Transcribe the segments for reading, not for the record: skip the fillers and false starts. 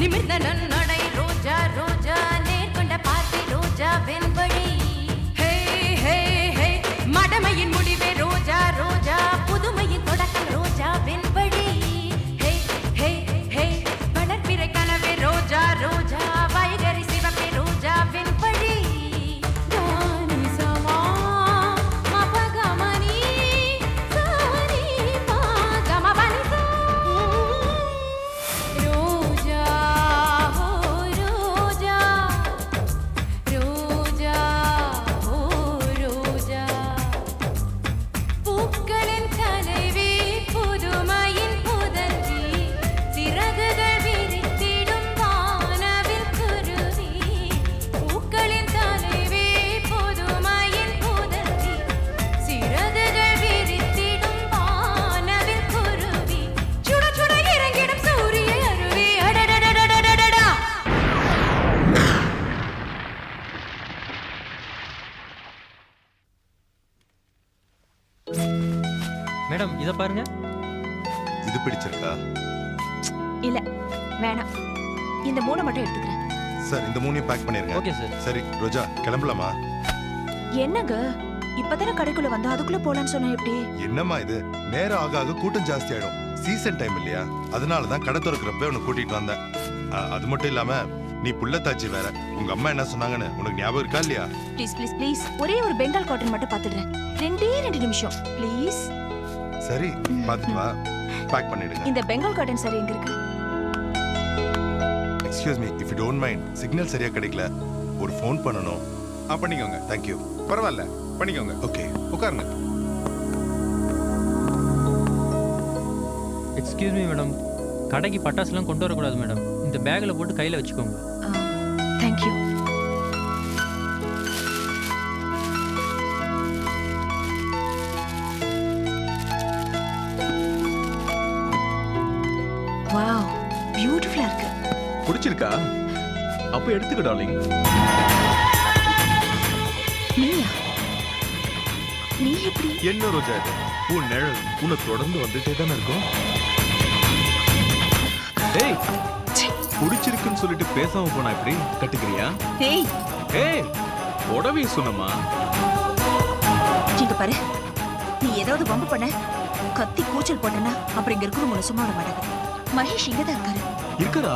நிமிர்ந்த நன்னடை ரோஜா ரோஜா நேர்கொண்ட பார்வை ரோஜா வெண்படி ஹே ஹே ஹே மடமையின் முடிவே ரோஜா ரோஜா புதுமையின் தொடக்கம் ரோஜா வெண்படி ஹே ஹே ஹே வளர்ப்பிறை கனவே ரோஜா ரோஜா வைகரி சிவப்பே ரோஜா வெண்படி மேடம் இத பாருங்க. இது பிடிச்சிருக்கா? இல்ல வேணாம், இந்த மூணை மட்டும் எடுத்துக்கிறேன். சார் இந்த மூணையும் பேக் பண்ணிருங்க. Okay sir. சரி ரோஜா கிளம்பலாமா? என்னங்க இப்பதானே கடைக்குள்ள வந்தா அதுக்குள்ள போலான்னு சொன்னா எப்படி? என்னம்மா இது, நேரம் ஆக ஆக கூட்டம் ஜாஸ்தி ஆயிடும். சீசன் டைம் இல்லையா, அதனாலதான் கடை திறக்கிறப்ப உன்னை கூட்டிட்டு வந்தேன். அது மட்டும் இல்லாம நீ புள்ளத்தாச்சி வேற. உங்க அம்மா என்ன சொன்னாங்கன்னு உனக்கு ஞாபகம் இருக்கா இல்லையா? ப்ளீஸ் ப்ளீஸ் ப்ளீஸ், ஒரே ஒரு பெங்கால் காட்டன் மட்டும் பாத்துடுறேன். 2 நிமிஷம் ப்ளீஸ். சரி பாத்து வா, பேக் பண்ணிடுங்க. இந்த பெங்கால் காட்டன் சரி எங்க இருக்கு? Excuse me, if you don't mind, signal சரியா கிடைக்கல, ஒரு ஃபோன் பண்ணனும். பண்ணிக்கோங்க. Thank you. பரவாயில்ல, பண்ணிக்கோங்க. ஓகே உட்காருங்க. எக்ஸ்கியூஸ் மீ மேடம், கடைக்கு பட்டாசுலாம் கொண்டு வரக்கூடாது மேடம். இந்த பேக்ல போட்டு கையில வச்சுக்கோங்க. Thank you. வாவ், பியூட்டிஃபுல்லா இருக்கு. பிடிச்சிருக்கா? அப்ப எடுத்துக்க டார்லிங். நீயா? நீ எப்படி? என்ன ரோஜா இது, உன் நிழல் உன்னை தொடர்ந்து வந்துட்டே தானே இருக்கும். ஏய், பிடிச்சிருக்குன்னு சொல்லிட்டு பேசாம போனா எப்படி? கட்டுக்கிறியா? ஏய் ஏய், உடவே சொன்னமா. இங்க பாரு, நீ ஏதாவது வம்பு பண்ண, கத்தி கூச்சல் போட்டனா அப்புறம் இங்க இருக்கணும் சும்மா விட மாட்டாங்க. மகேஷ் இங்கதான் இருக்காரு. இருக்கறா?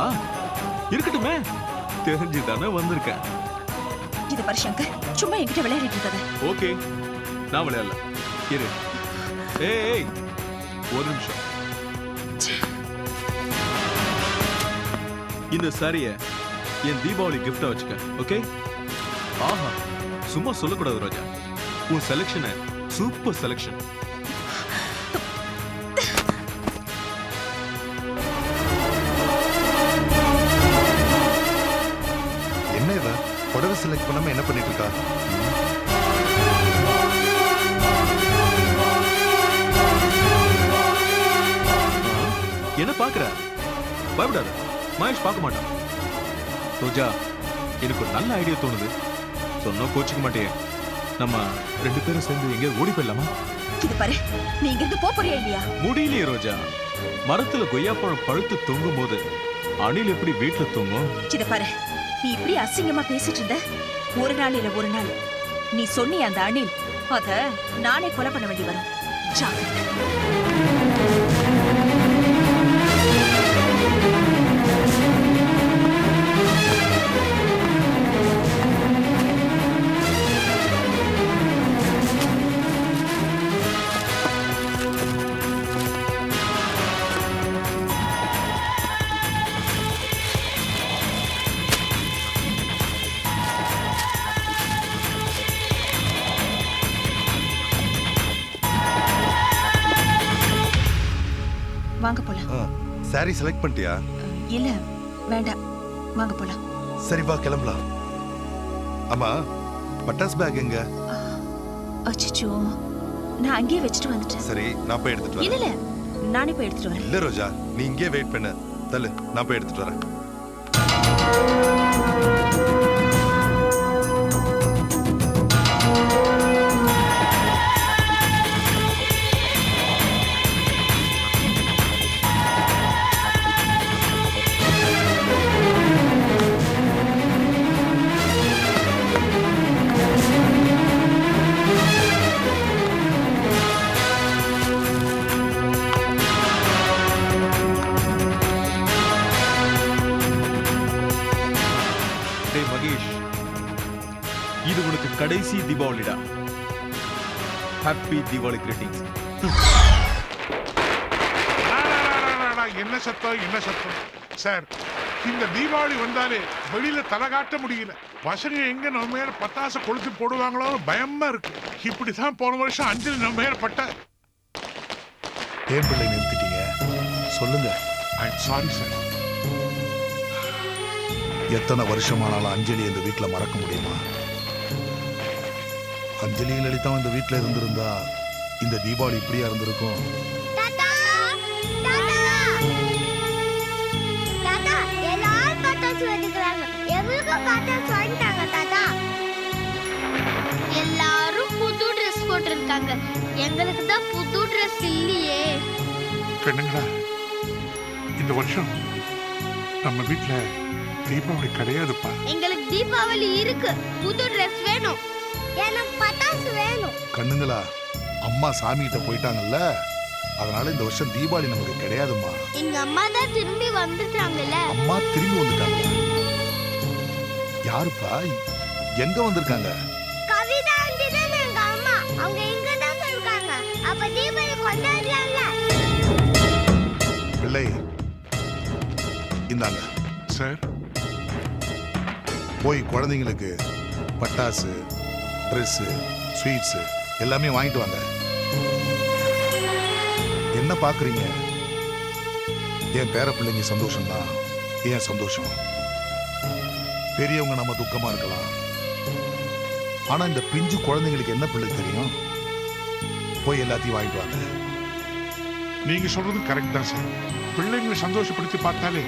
இருக்கட்டுமே, தெரிஞ்சுதானே வந்திருக்கேன். இது பாரு சங்கர், சும்மா என்கிட்ட விளையாடிட்டு இருக்காத. ஓகே, நான் விளையாடல. இரு. ஏய், ஒரு நிமிஷம். இந்த சாரிய என் தீபாவளி கிஃப்டா வச்சுக்க. ஓகே? ஆஹா, சும்மா சொல்லக்கூடாது ரோஜா. உன் செலக்ஷன் சூப்பர் செலக்ஷன். என்ன இவ புடவை செலக்ட் பண்ணாம என்ன பண்ணிட்டு இருக்கா? என்ன பாக்குற? பயப்படாத, மகேஷ் பார்க்க மாட்டான். ரோஜா, எனக்கு ஒரு நல்ல ஐடியா தோணுது. சொன்னா கோச்சிக்க மாட்டே. நம்ம 2 பேரும் சேர்ந்து எங்க ஓடி போயிடலாமா? இது பாரு, நீ இங்க இருந்து போறியா இல்லையா? முடியலையே ரோஜா. மரத்துல கொய்யாப்பழம் பழுத்து தொங்கும் போது அணில் எப்படி வீட்டுல தூங்கும்? இத பாரு, நீ இப்படி அசிங்கமா பேசிட்டு இருந்த, ஒரு நாள் இல்ல ஒரு நாள் நீ சொன்னிய அந்த அணில், அத நானே கொலை பண்ண வேண்டி வரும். ஜாக்கிரதை. வாங்க போலாம். சாரி செலக்ட் பண்ணிட்டியா? இல்ல வேண்டாம், வாங்க போலாம். சரி வா கிளம்பலாம். அம்மா, பட்டாஸ் பேக் எங்க? அச்சச்சோ, நான் அங்கேயே வச்சுட்டு வந்துட்டேன். சரி நான் போய் எடுத்துட்டு வரேன். இல்ல இல்ல, நானே போய் எடுத்துட்டு வரேன். இல்ல ரோஜா, நீ இங்கே வெயிட் பண்ணு. தள்ளு, நான் போய் எடுத்துட்டு வரேன். கடைசி தீபாவளிடா. Happy Deepavali greetings. என்ன சத்தம் என்ன சத்தம் சார்? இந்த தீபாவளி வந்தாலே வெளியில தலை காட்ட முடியல. பசங்க எங்க நம்ம மேல பட்டாசு கொளுத்து போடுவாங்களோ பயமா இருக்கு. இப்படிதான் போன வருஷம் அஞ்சலி நம்ம மேல பட்ட. ஏன் பிள்ளை நிறுத்திட்டீங்க? சொல்லுங்க. Sorry sir. எத்தனை வருஷமானாலும் அஞ்சலி இந்த வீட்டுல மறக்க முடியுமா? அஞ்சலி லலிதா இந்த வீட்டுல இருந்திருந்தா இந்த தீபாவளி இப்படியா இருந்திருக்கும்? எல்லாரும் புது ட்ரெஸ் போட்டிருக்காங்க, எங்களுக்கு தான் புது ட்ரெஸ் இல்லையே. பெண்ணுங்களா, இந்த வருஷம் நம்ம வீட்டுல தீபாவளி கிடையாதுப்பா. எங்களுக்கு தீபாவளி இருக்கு, புது ட்ரெஸ் வேணும், எனக்கு பட்டாசு வேணும். கண்ணுங்களா, அம்மா சாமி கிட்ட போயிட்டாங்கல்ல, அதனால இந்த வருஷம் தீபாவளி நமக்கு கிடையாதும்மா. எங்க அம்மா தான் திரும்பி வந்துட்டாங்கல்ல. அம்மா திரும்பி வந்துட்டாங்க? யாருப்பா? எங்க வந்திருக்காங்க? கவிதா ஆண்டி தான் எங்க அம்மா, அவங்க இங்க தான் இருக்காங்க. அப்ப தீபாவளி கொண்டாடலாம்ல. பிள்ளை இந்தாங்க சார். போய் குழந்தைங்களுக்கு பட்டாசு, ட்ரெஸ், ஸ்வீட்ஸ் எல்லாமே வாங்கிட்டு வாங்க. என்ன பாக்குறீங்க? என் பேர பிள்ளைங்க சந்தோஷம்தான் ஏன் சந்தோஷம். பெரியவங்க நம்ம துக்கமா இருக்கலாம், ஆனா இந்த பிஞ்சு குழந்தைங்களுக்கு என்ன பிள்ளை தெரியும்? போய் எல்லாத்தையும் வாங்கிட்டு வாங்க. நீங்க சொல்றது கரெக்ட் தான் சார். பிள்ளைங்களை சந்தோஷப்படுத்தி பார்த்தாலே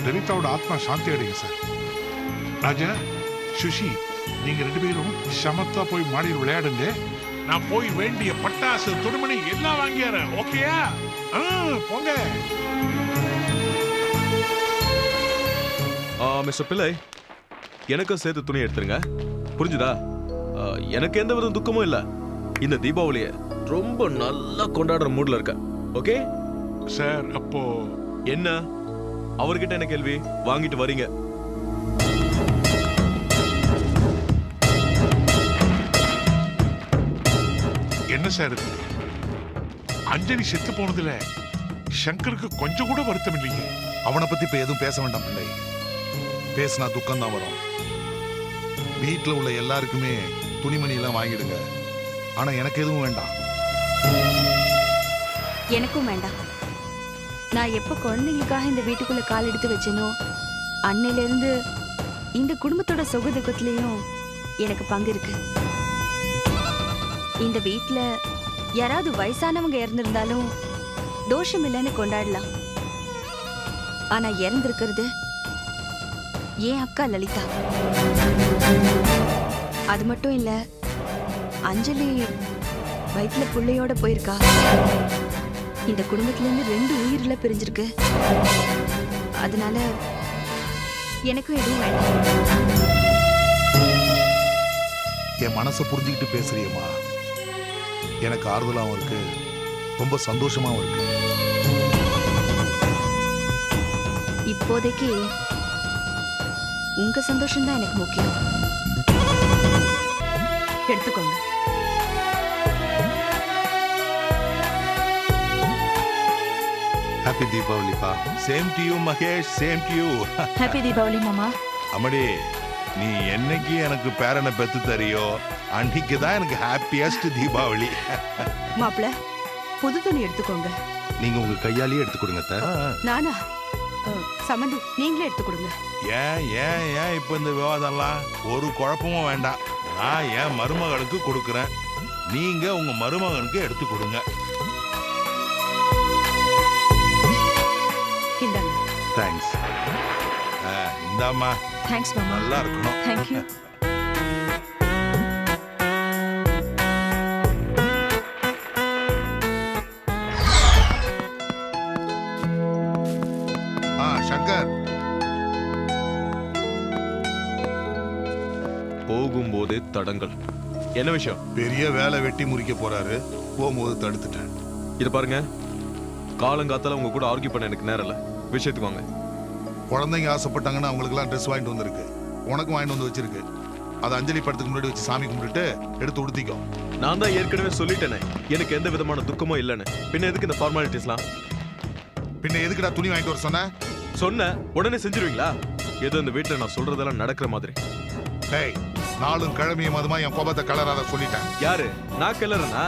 லலிதாவோட ஆத்மா சாந்தி அடைங்க சார். ராஜா, சுஷி, நீங்க ரெண்டு பேரும் சமத்தா போய் மாடியில் விளையாடுங்க. நான் போய் வேண்டிய பட்டாசு, துணிமணி எல்லாம் வாங்கியாரேன். ஓகேயா? போங்க. மிஸ்டர் பிள்ளை, எனக்கும் சேர்த்து துணி எடுத்துருங்க. புரிஞ்சுதா? எனக்கு எந்த வித துக்கமும் இல்ல. இந்த தீபாவளிய ரொம்ப நல்லா கொண்டாடுற மூட்ல இருக்க. ஓகே சார், அப்போ என்ன அவர்கிட்ட என்ன கேள்வி? வாங்கிட்டு வரீங்க. என்ன சார் இது? அஞ்சலி செத்து போனதுல சங்கருக்கு கொஞ்சம் கூட வருத்தம் இல்லைங்க. அவனை பத்தி இப்ப எதுவும் பேச வேண்டாம் பிள்ளை. பேசினா துக்கம் தான் வரும். வீட்டுல உள்ள எல்லாருக்குமே துணிமணி எல்லாம் வாங்கிடுங்க. ஆனா எனக்கு எதுவும் வேண்டாம். எனக்கும் வேண்டாம். நான் எப்ப குழந்தைங்களுக்காக இந்த வீட்டுக்குள்ள கால் எடுத்து வச்சேனோ அன்னையில இருந்து இந்த குடும்பத்தோட சுக துக்கத்திலையும் எனக்கு பங்கு இருக்கு. இந்த வீட்டுல யாராவது வயசானவங்க இறந்திருந்தாலும் தோஷம் இல்லைன்னு கொண்டாடலாம். ஆனா இறந்திருக்கிறது ஏன் அக்கா லலிதா. அது மட்டும் இல்ல, அஞ்சலி வயிற்றுல பிள்ளையோட போயிருக்கா. இந்த குடும்பத்துல இருந்து 2 உயிரில பிரிஞ்சிருக்கு. அதனால எனக்கும் எதுவும் வேண்டாம். என் மனசை புரிஞ்சுக்கிட்டு பேசுறியம்மா. எனக்கு ஆறுதலாவும் இருக்கு, ரொம்ப சந்தோஷமாவும் இருக்கு. இப்போதைக்கு உங்க சந்தோஷம் தான் எனக்கு முக்கியம். எடுத்துக்கோங்க. ஹாப்பி தீபாவளிப்பா. Same to you Mahesh, same to you. Happy Deepavali மாமா. அம்மாடி, நீ என்னைக்கு எனக்கு பேரனை பெத்து தரியோ அன்னைக்கு தான் எனக்கு ஹாப்பியஸ்ட் தீபாவளி. மாப்பிள்ள, புது துணி எடுத்துக்கோங்க. நீங்க உங்க கையாலேயே எடுத்து கொடுங்க அத்தை. நானா? சம்மந்தி, நீங்களே எடுத்து கொடுங்க. ஏன் ஏன் ஏன் இப்ப இந்த விவாதம்லாம்? ஒரு குழப்பமும் வேண்டாம். நான் என் மருமகளுக்கு கொடுக்குறேன், நீங்க உங்க மருமகனுக்கு எடுத்து கொடுங்க. இந்தாங்க. தேங்க்ஸ். இந்தாம்மா, தேங்க்ஸ் மாமா. நல்லா இருக்கணும். Thank you. சங்கர், போகும்போதே தடங்கள். என்ன விஷயம்? பெரிய வேலை வெட்டி முறிக்க போறாரு, போகும்போது தடுத்துட்டேன். இது பாருங்க, காலங்காத்தால உங்க கூட ஆர்கியூ பண்ண எனக்கு நேரம் இல்ல. விஷயத்துக்கு வாங்க. குழந்தைங்க ஆசைப்பட்டாங்கன்னா அவங்களுக்கு எல்லாம் ட்ரெஸ் வாங்கிட்டு வந்திருக்கு, உனக்கும் வாங்கிட்டு வந்து வச்சிருக்கு. அதை அஞ்சலி படத்துக்கு முன்னாடி வச்சு சாமி கும்பிட்டுட்டு எடுத்து உடுத்திக்கோ. நான் தான் ஏற்கனவே சொல்லிட்டேனே எனக்கு எந்த விதமான துக்கமும் இல்லைன்னு. பின்ன எதுக்கு இந்த ஃபார்மாலிட்டிஸ்லாம்? பின்ன எதுக்குடா துணி வாங்கிட்டு வர சொன்ன? சொன்ன உடனே செஞ்சிருவீங்களா? ஏதோ இந்த வீட்டுல நான் சொல்றதெல்லாம் நடக்கிற மாதிரி. டேய், நாளும் கிழமையும் அதுமா என் கோபத்தை கலராத சொல்லிட்டேன். யாரு நான் கிளறனா?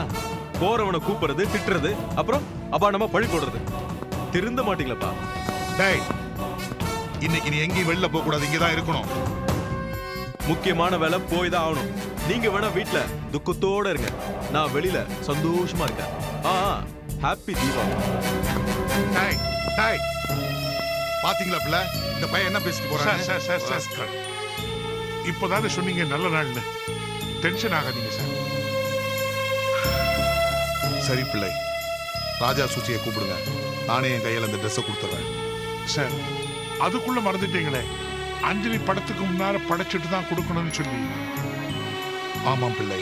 போறவனை கூப்பிடுறது, திட்டுறது, அப்புறம் அபாண்டமா பழி போடுறது. திருந்த மாட்டீங்களப்பா? டேய், இன்னைக்கு நீ எங்கேயும் வெளில போக கூடாது, இங்கதான் இருக்கணும். முக்கியமான வேலை போய் தான் ஆகணும். நீங்க வேணா வீட்டுல துக்கத்தோட இருங்க, நான் வெளியில சந்தோஷமா இருக்கேன். ஹாப்பி தீபாவளி. டேய், டேய், பாத்தீங்களா பிள்ளை, இந்த பையன் என்ன பேசிட்டு போறான்? சார் இப்போதானே சொன்னீங்க நல்ல நாள்னு. டென்ஷன் ஆகாதீங்க சார். சரி பிள்ளை, ராஜா சுச்சியை கூப்பிடுங்க, நானே என் கையில அந்த ட்ரெஸ்ஸை கொடுத்துறேன். சார் அதுக்குள்ள மறந்துட்டீங்களே, அஞ்சலி படத்துக்கு முன்னால படைச்சிட்டு தான் கொடுக்கணும்னு சொல்லி. ஆமாம் பிள்ளை,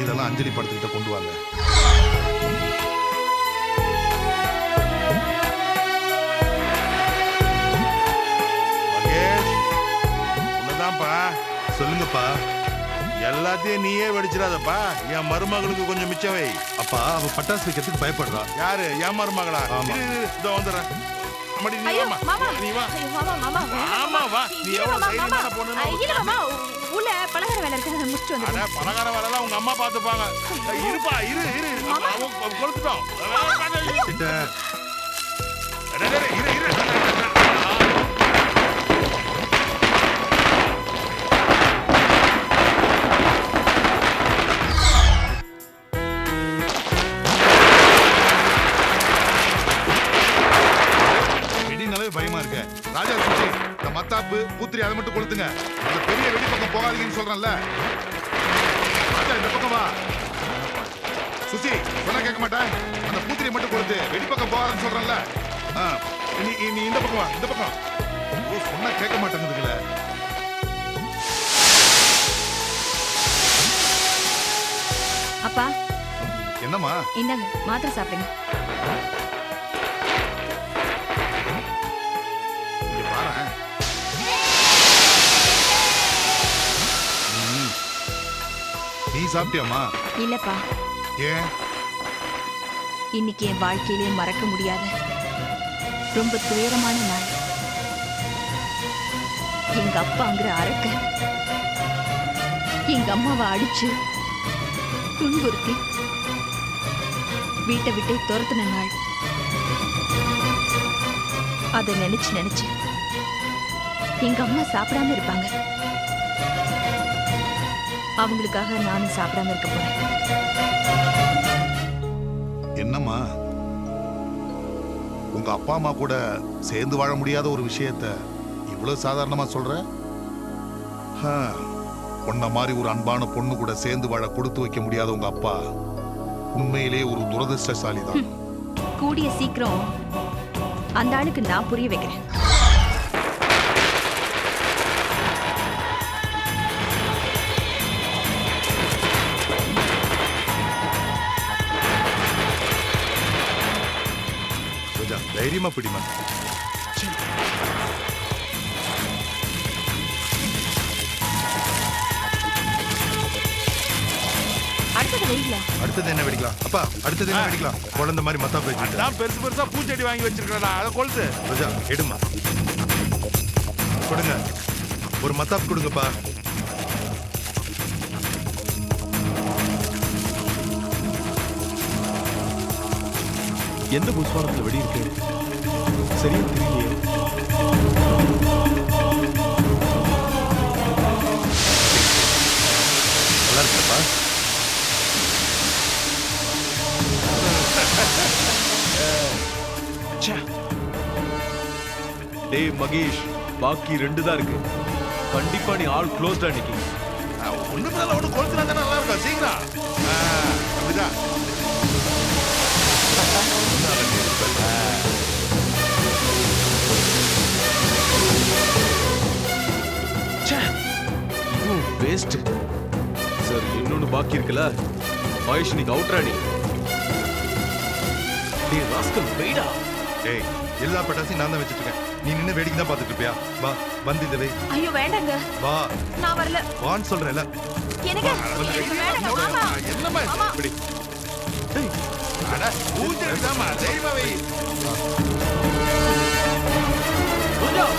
இதெல்லாம் அஞ்சலி படத்துக்கிட்ட கொண்டு வாங்க. உன்னதான்ப்பா. சொல்லுங்கப்பா. எல்லாத்தையும் நீயே வெடிச்சிடாதப்பா, என் மருமகளுக்கு கொஞ்சம் மிச்சம் வை. அப்பா, அவ பட்டாசு வைக்கிறதுக்கு பயப்படுறா. யாரு? என் மருமகளா? ஆமா. இதோ வந்துடுறேன். அம்மாடி, நீ ஐயோ, வாம்மா. மாமா. நீ வா. ஐயோ, மாமா, மாமா, வேணாம், ஆமா, வா. நீ இரு எவ்வளவு மாமா, தைரியமான மாமா. பொண்ணுன்னு இரு மாமா, உள்ள பலகார வேலை இருக்கு, அதை முடிச்சுட்டு அட, வந்து பலகார வேலைலாம் உங்க அம்மா பாத்துப்பாங்க. இருப்பா, இரு. கொளுத்துட்டோம். கிட்ட இரு. வெடினாலே பயமா இருக்கு. ராஜா சுச்சி, இந்த மத்தாப்பு பூத்திரி அதை மட்டும் கொளுத்துங்க. அந்த பெரிய வெடி பக்கம் போகாதீங்கன்னு சொல்றேன்ல. ராஜா, இந்த பக்கம் வா. சுச்சி, சொன்னா கேட்க மாட்டேன். அந்த பூத்திரியை மட்டும் கொளுத்து, வெடி பக்கம் போகாதுன்னு சொல்றேன்ல. நீ இந்த பக்கம் வா, இந்த பக்கம். ஓ, சொன்னா கேட்க மாட்டேங்குதுங்களே. அப்பா என்னம்மா? இந்தாங்க மாத்திரை சாப்பிடுங்க. இங்க பாரேன். நீ சாப்பிட்டியாம்மா? இல்லப்பா, ஏன்? இன்னைக்கு என் வாழ்க்கையிலே மறக்க முடியாத ரொம்ப துயரமான நாள். எங்க அப்பாங்கிற அரக்க எங்க அம்மாவை அடிச்சு துன்புறுத்தி வீட்டை விட்டே துரத்துன நாள். அதை நினைச்சு எங்க அம்மா சாப்பிடாம இருப்பாங்க. அவங்களுக்காக நானும் சாப்பிடாம இருக்க போறேன். என்னம்மா, உங்க அப்பா அம்மா கூட சேர்ந்து வாழ முடியாத ஒரு விஷயத்த இவ்வளவு சாதாரணமா சொல்ற? பொண்ண மாதிரி ஒரு அன்பான பொண்ணு கூட சேர்ந்து வாழ கொடுத்து வைக்க முடியாத உங்க அப்பா உண்மையிலே ஒரு துரதிர்ஷ்டசாலி தான். கூடிய சீக்கிரம் அந்த ஆளுக்கு நான் புரிய வைக்கிறேன். ரோஜா, தைரியமா பிடிமா. அடுத்தது வெயில அடுத்தது என்ன வெடிக்கலாம்? அப்பா, அடுத்தது என்ன வெடிக்கலாம்? குழந்தை மாதிரி மத்தா போயிட்டு. அதான் பெருசா பூச்செடி வாங்கி வச்சிருக்கா, அதை கொளுத்து. ரோஜா, எடுமா. கொடுங்க, ஒரு மத்தாப் கொடுங்கப்பா. எந்த புஷ்பாரத்துல வெடி இருக்கு சரியா தெரியலையே. நல்லா இருக்குப்பா. டேய் மகேஷ், பாக்கி 2 தான் இருக்கு. கண்டிப்பா நீ ஆல் க்ளோஸ்டா நிக்கி. ஒண்ணு மேல ஒண்ணு கொளுத்துனா தானே நல்லா இருக்கும். சீக்கிரம். அப்படிதான். இதுவும் வேஸ்ட். சார், இன்னொன்னு பாக்கி இருக்குல்ல, மகேஷ் நீங்க அவுட்ராடி. டேய் ராஸ்கல் வெயிடா. டேய், எல்லா பட்டாசையும் நான் தான் வச்சிட்டு இருக்கேன். நீ நின்னு வேடிக்கை தான் பார்த்துட்டு இருப்பியா? வா வந்து இதை வை. ஐயோ வேண்டாங்க, வா நான் வரல. வான்னு சொல்றேன்ல. எனக்கு எனக்கு வேண்டாங்க மாமா. என்னம்மா இது? இப்படி அட பூஜை எடுத்தாமா தைரியமா வை. கொஞ்சம்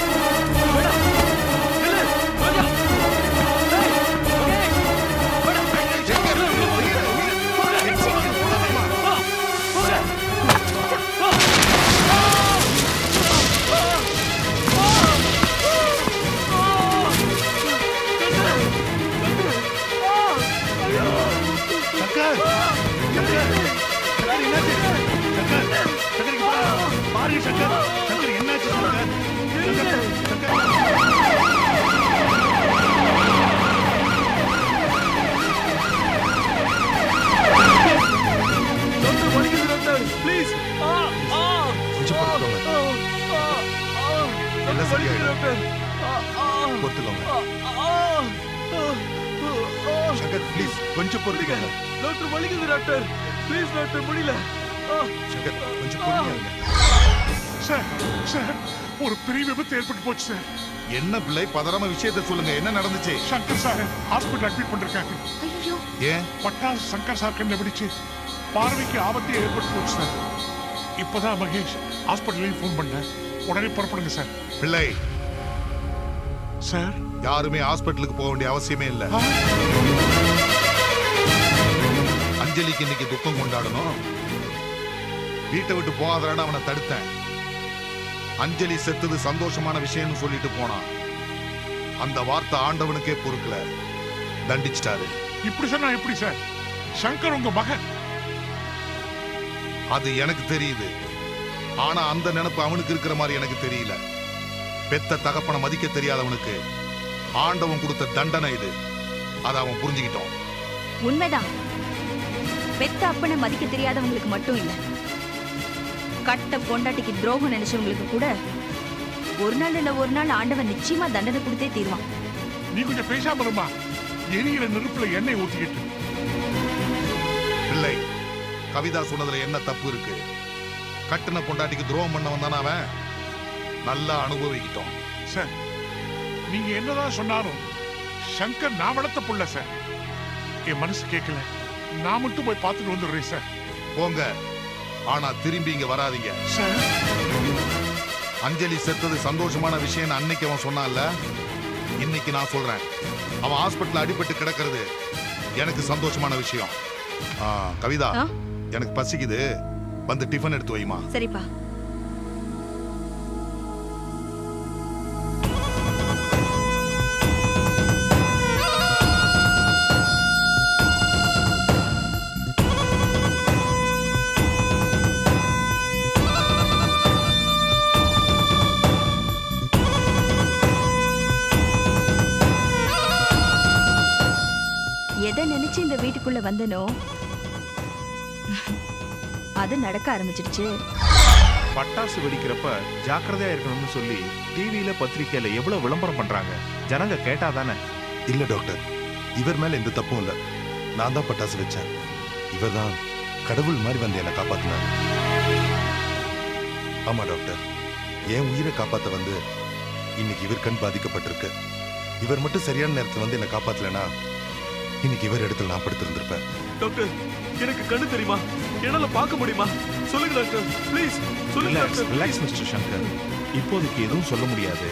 பொறுத்துக்கோங்க. எல்லாம் சரியாயிடும். பொறுத்துக்கோங்க. சங்கர் ப்ளீஸ் கொஞ்சம் பொறுத்துக்கோங்க. டாக்டர் வலிக்குது டாக்டர். ப்ளீஸ் டாக்டர் முடியல. சங்கர் கொஞ்சம் பொறுமையா இருங்க. சார் சார் ஒரு பெரிய விபத்து ஏற்பட்டு போச்சு சார். என்ன பிள்ளை பதறாம விஷயத்தை சொல்லுங்க, என்ன நடந்துச்சு? சங்கர் சார் ஹாஸ்பிட்டல் அட்மிட் பண்ணிருக்காங்க. ஐயோ ஏன் பட்டாசு சங்கர் சார் கண்ணை பிடிச்சு பார்வைக்கு ஆபத்து ஏற்பட்டு போச்சு சார். இப்பதான் மகேஷ் ஹாஸ்பிட்டலையும் ஃபோன் பண்ணேன். உடனே புறப்படுங்க சார். பிள்ளை சார் யாருமே ஹாஸ்பிட்டலுக்கு போக வேண்டிய அவசியமே இல்ல. அஞ்சலிக்கு இன்னைக்கு துக்கம் கொண்டாடணும். வீட்டை விட்டு போகாதரான அவனை தடுத்தேன். அஞ்சலி செத்தது சந்தோஷமான விஷயம்னு சொல்லிட்டு போனான். அந்த வார்த்தை ஆண்டவனுக்கே பொறுக்கல, தண்டிச்சிட்டாரு. இப்படி சொன்னா எப்படி சார்? சங்கர் உங்க மகன். அது எனக்கு தெரியுது. ஆனா அந்த நினைப்பு அவனுக்கு இருக்கிற மாதிரி எனக்கு தெரியல. பெத்த தகப்பனை மதிக்க தெரியாதவனுக்கு ஆண்டவன் கொடுத்த தண்டனை இது. அதை அவன் புரிஞ்சுக்கிட்டோம். உண்மைதான். பெத்த அப்பனை மதிக்க தெரியாதவங்களுக்கு மட்டும் இல்ல, கட்ட பொண்டாட்டிக்கு துரோகம் நினைச்சவங்களுக்கு கூட ஒரு நாள் இல்ல ஒரு நாள் ஆண்டவன் நிச்சயமா தண்டனை கொடுத்தே தீருவான். நீ கொஞ்சம் பேசாம இருமா. எரியிற நெருப்புல எண்ணெய் ஊத்திக்கிட்டு. பிள்ளை கவிதா சொன்னதுல என்ன தப்பு இருக்கு? கட்டின பொண்டாட்டிக்கு துரோகம் பண்ணவன் தானே அவன். நல்லா அனுபவிக்கிட்டோம். சார் நீங்க என்னதான் சொன்னாலும் சங்கர் நான் வளர்த்த புள்ள சார். என் மனசு கேட்கல. நான் மட்டும் போய் பார்த்துட்டு வந்துடுறேன் சார். போங்க, ஆனா திரும்பி இங்க வராதீங்க. சார் அஞ்சலி செத்தது சந்தோஷமான விஷயம் அன்னைக்கு அவன் சொன்னான்ல, இன்னைக்கு நான் சொல்றேன். அவன் ஹாஸ்பிட்டல் அடிபட்டு கிடக்கிறது எனக்கு சந்தோஷமான விஷயம். கவிதா ஆ? எனக்கு பசிக்குது, வந்து டிஃபன் எடுத்து வைமா. சரிப்பா. எதை நினைச்சு இந்த வீட்டுக்குள்ள வந்தனோ அது நடக்க ஆரம்பிச்சிடுச்சு. பட்டாசு வெடிக்கிறப்ப ஜாக்கிரதையா இருக்கணும்னு சொல்லி டிவியில பத்திரிக்கையில எவ்வளவு விளம்பரம் பண்றாங்க. ஜனங்க கேட்டாதானே. இல்ல டாக்டர், இவர் மேல எந்த தப்பும் இல்ல. நான் தான் பட்டாசு வச்சேன். இவர் தான் கடவுள் மாதிரி வந்து என்னை காப்பாத்தினார். ஆமா டாக்டர், என் உயிரை காப்பாத்த வந்து இன்னைக்கு இவர் கண் பாதிக்கப்பட்டிருக்கு. இவர் மட்டும் சரியான நேரத்துல வந்து என்னை காப்பாத்தலனா இன்னைக்கு இவர் இடத்துல நான் படுத்திருந்திருப்பேன். டாக்டர் எனக்கு கண்ணு தெரியுமா? என்னால பார்க்க முடியுமா? சொல்லுங்க டாக்டர் ப்ளீஸ் சொல்லுங்க டாக்டர். Relax mister Shankar. இப்போதைக்கு எதுவும் சொல்ல முடியாது.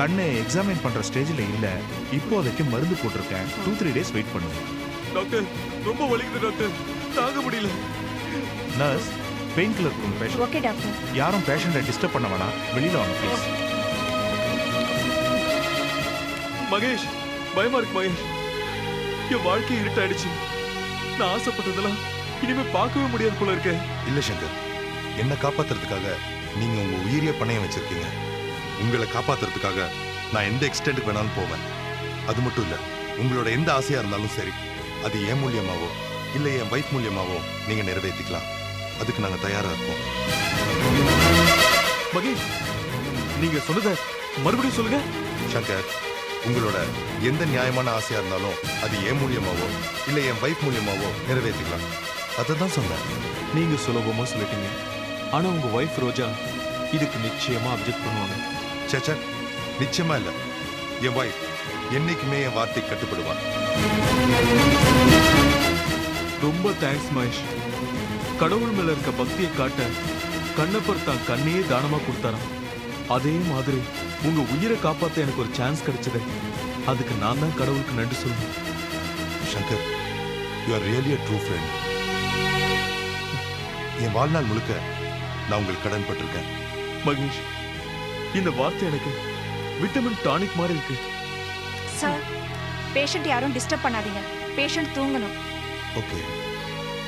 கண்ணை எக்ஸாமின் பண்ற ஸ்டேஜ்ல இல்ல. இப்போதைக்கு மருந்து போட்டிருக்கேன். 2-3 days வெயிட் பண்ணுங்க. டாக்டர் ரொம்ப வலிக்குது டாக்டர், தாங்க முடியல. நர்ஸ் பெயின் கில்லர் கொடுங்க பேஷண்ட். Okay doctor. யாரும் பேஷண்ட்டை டிஸ்டர்ப் பண்ண வேணாம். வெளியில வாங்க ப்ளீஸ். மகேஷ் பயமா இருக்கு மகேஷ். என் வாழ்க்கை இருட்டாயிடுச்சு. நான் ஆசைப்பட்டதெல்லாம் இனிமே பார்க்கவே முடியாது போல இருக்கேன். இல்ல சங்கர், என்னை காப்பாத்துறதுக்காக நீங்க உங்க உயிரிய பணையம் வச்சிருக்கீங்க. உங்களை காப்பாத்துறதுக்காக நான் எந்த எக்ஸ்டென்ட்டுக்கு வேணாலும் போவேன். அது மட்டும் இல்ல, உங்களோட எந்த ஆசையா இருந்தாலும் சரி, அது என் மூலியமாவோ இல்ல என் வைஃப் மூலியமாவோ நீங்க நிறைவேற்றிக்கலாம். அதுக்கு நாங்க தயாரா இருக்கோம். மகேஷ் நீங்க சொன்னதை மறுபடியும் சொல்லுங்க. சங்கர், உங்களோட எந்த நியாயமான ஆசையா இருந்தாலும் அது என் மூலியமாவோ இல்ல என் வைஃப் மூலியமாவோ நிறைவேற்றிக்கலாம். அதை தான் சொன்னேன். நீங்க சுலபமா சொல்லிட்டீங்க. ஆனா உங்க வைஃப் ரோஜா இதுக்கு நிச்சயமா அப்ஜெக்ட் பண்ணுவாங்க. சேச்சா நிச்சயமா இல்ல. என் வைஃப் என்னைக்குமே என் வார்த்தை கட்டுப்படுவா. ரொம்ப தேங்க்ஸ் மகேஷ். கடவுள் மேல இருக்க பக்தியை காட்ட கண்ணப்பர் தான் கண்ணையே தானமா கொடுத்தாராம். அதே மாதிரி உங்க உயிரை காப்பாத்த எனக்கு ஒரு சான்ஸ் கிடைச்சது. அதுக்கு நான் தான் கடவுளுக்கு நன்றி சொல்லணும். Shankar, you are really a true friend. என் வாழ்நாள் முழுக்க நான் உங்களுக்கு கடன் பட்டிருக்கேன். மகேஷ், இந்த வார்த்தை எனக்கு விட்டமின் டானிக் மாதிரி இருக்கு. சார், பேஷண்ட் யாரும் டிஸ்டர்ப் பண்ணாதீங்க. பேஷண்ட் தூங்கணும். ஓகே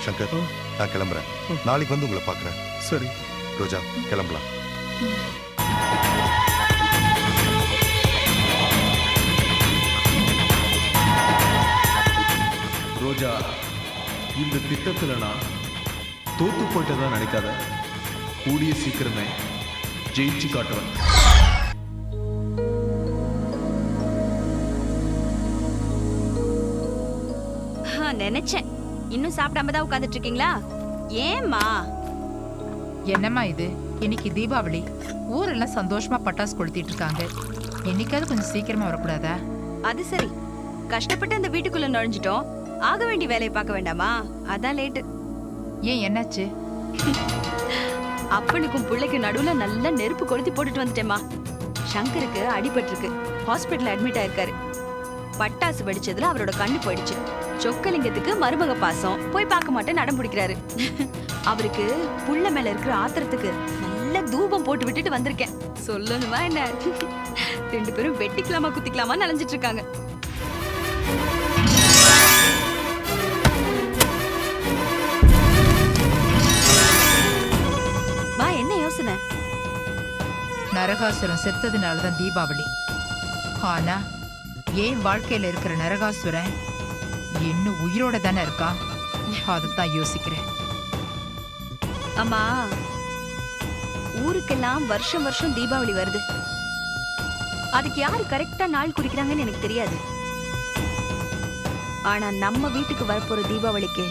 சங்கர், நான் கிளம்புறேன். நாளைக்கு வந்து உங்களை பார்க்குறேன். சரி ரோஜா, கிளம்பலாம். ரோஜா, இந்த திட்டத்துல நான் தோத்து போயிட்டதா நினைக்காத. கூடிய சீக்கிரமே ஜெயிச்சு காட்டுவேன். நினைச்சேன். இன்னும் சாப்பிடாம தான் உட்கார்ந்துட்டு இருக்கீங்களா? ஏம்மா? என்னம்மா இது? இன்னைக்கு தீபாவளி, ஊரெல்லாம் சந்தோஷமா பட்டாசு கொளுத்திட்டு இருக்காங்க. என்னைக்காவது கொஞ்சம் சீக்கிரமா வரக்கூடாதா? அது சரி, கஷ்டப்பட்டு அந்த வீட்டுக்குள்ள நுழைஞ்சிட்டோம். ஆக வேண்டிய வேலையை பார்க்க வேண்டாமா? அதான் லேட்டு. ஏன், என்னாச்சு? அப்பனுக்கும் பிள்ளைக்கு நடுவுல நல்லா நெருப்பு கொளுத்தி போட்டுட்டு வந்துட்டேம்மா. சங்கருக்கு அடிபட்டிருக்கு. ஹாஸ்பிட்டல் அட்மிட் ஆயிருக்காரு. பட்டாசு வெடிச்சதுல அவரோட கண்ணு போயிடுச்சு. சொக்கலிங்கத்துக்கு மருமக பாசம், போய் பார்க்க மாட்டேன் நடம் பிடிக்கிறாரு. அவருக்கு புள்ள மேல இருக்கிற ஆத்திரத்துக்கு நல்ல தூபம் போட்டு விட்டுட்டு வந்திருக்கேன். சொல்லணுமா என்ன? 2 பேரும் வெட்டிக்கலாமா குத்திக்கலாமா நனைஞ்சிட்டு இருக்காங்க. வா, என்ன யோசனை? நரகாசுரம் செத்ததுனாலதான் தீபாவளி. ஆனா ஏன் வாழ்க்கையில இருக்கிற நரகாசுரன் இன்னும் உயிரோட தானே இருக்கான்? அதைத்தான் யோசிக்கிறேன். அம்மா, ஊருக்கெல்லாம் வருஷம் வருஷம் தீபாவளி வருது. அதுக்கு யாரு கரெக்டா நாள் குறிக்கிறாங்கன்னு எனக்கு தெரியாது. ஆனா நம்ம வீட்டுக்கு வரப்போற தீபாவளிக்கு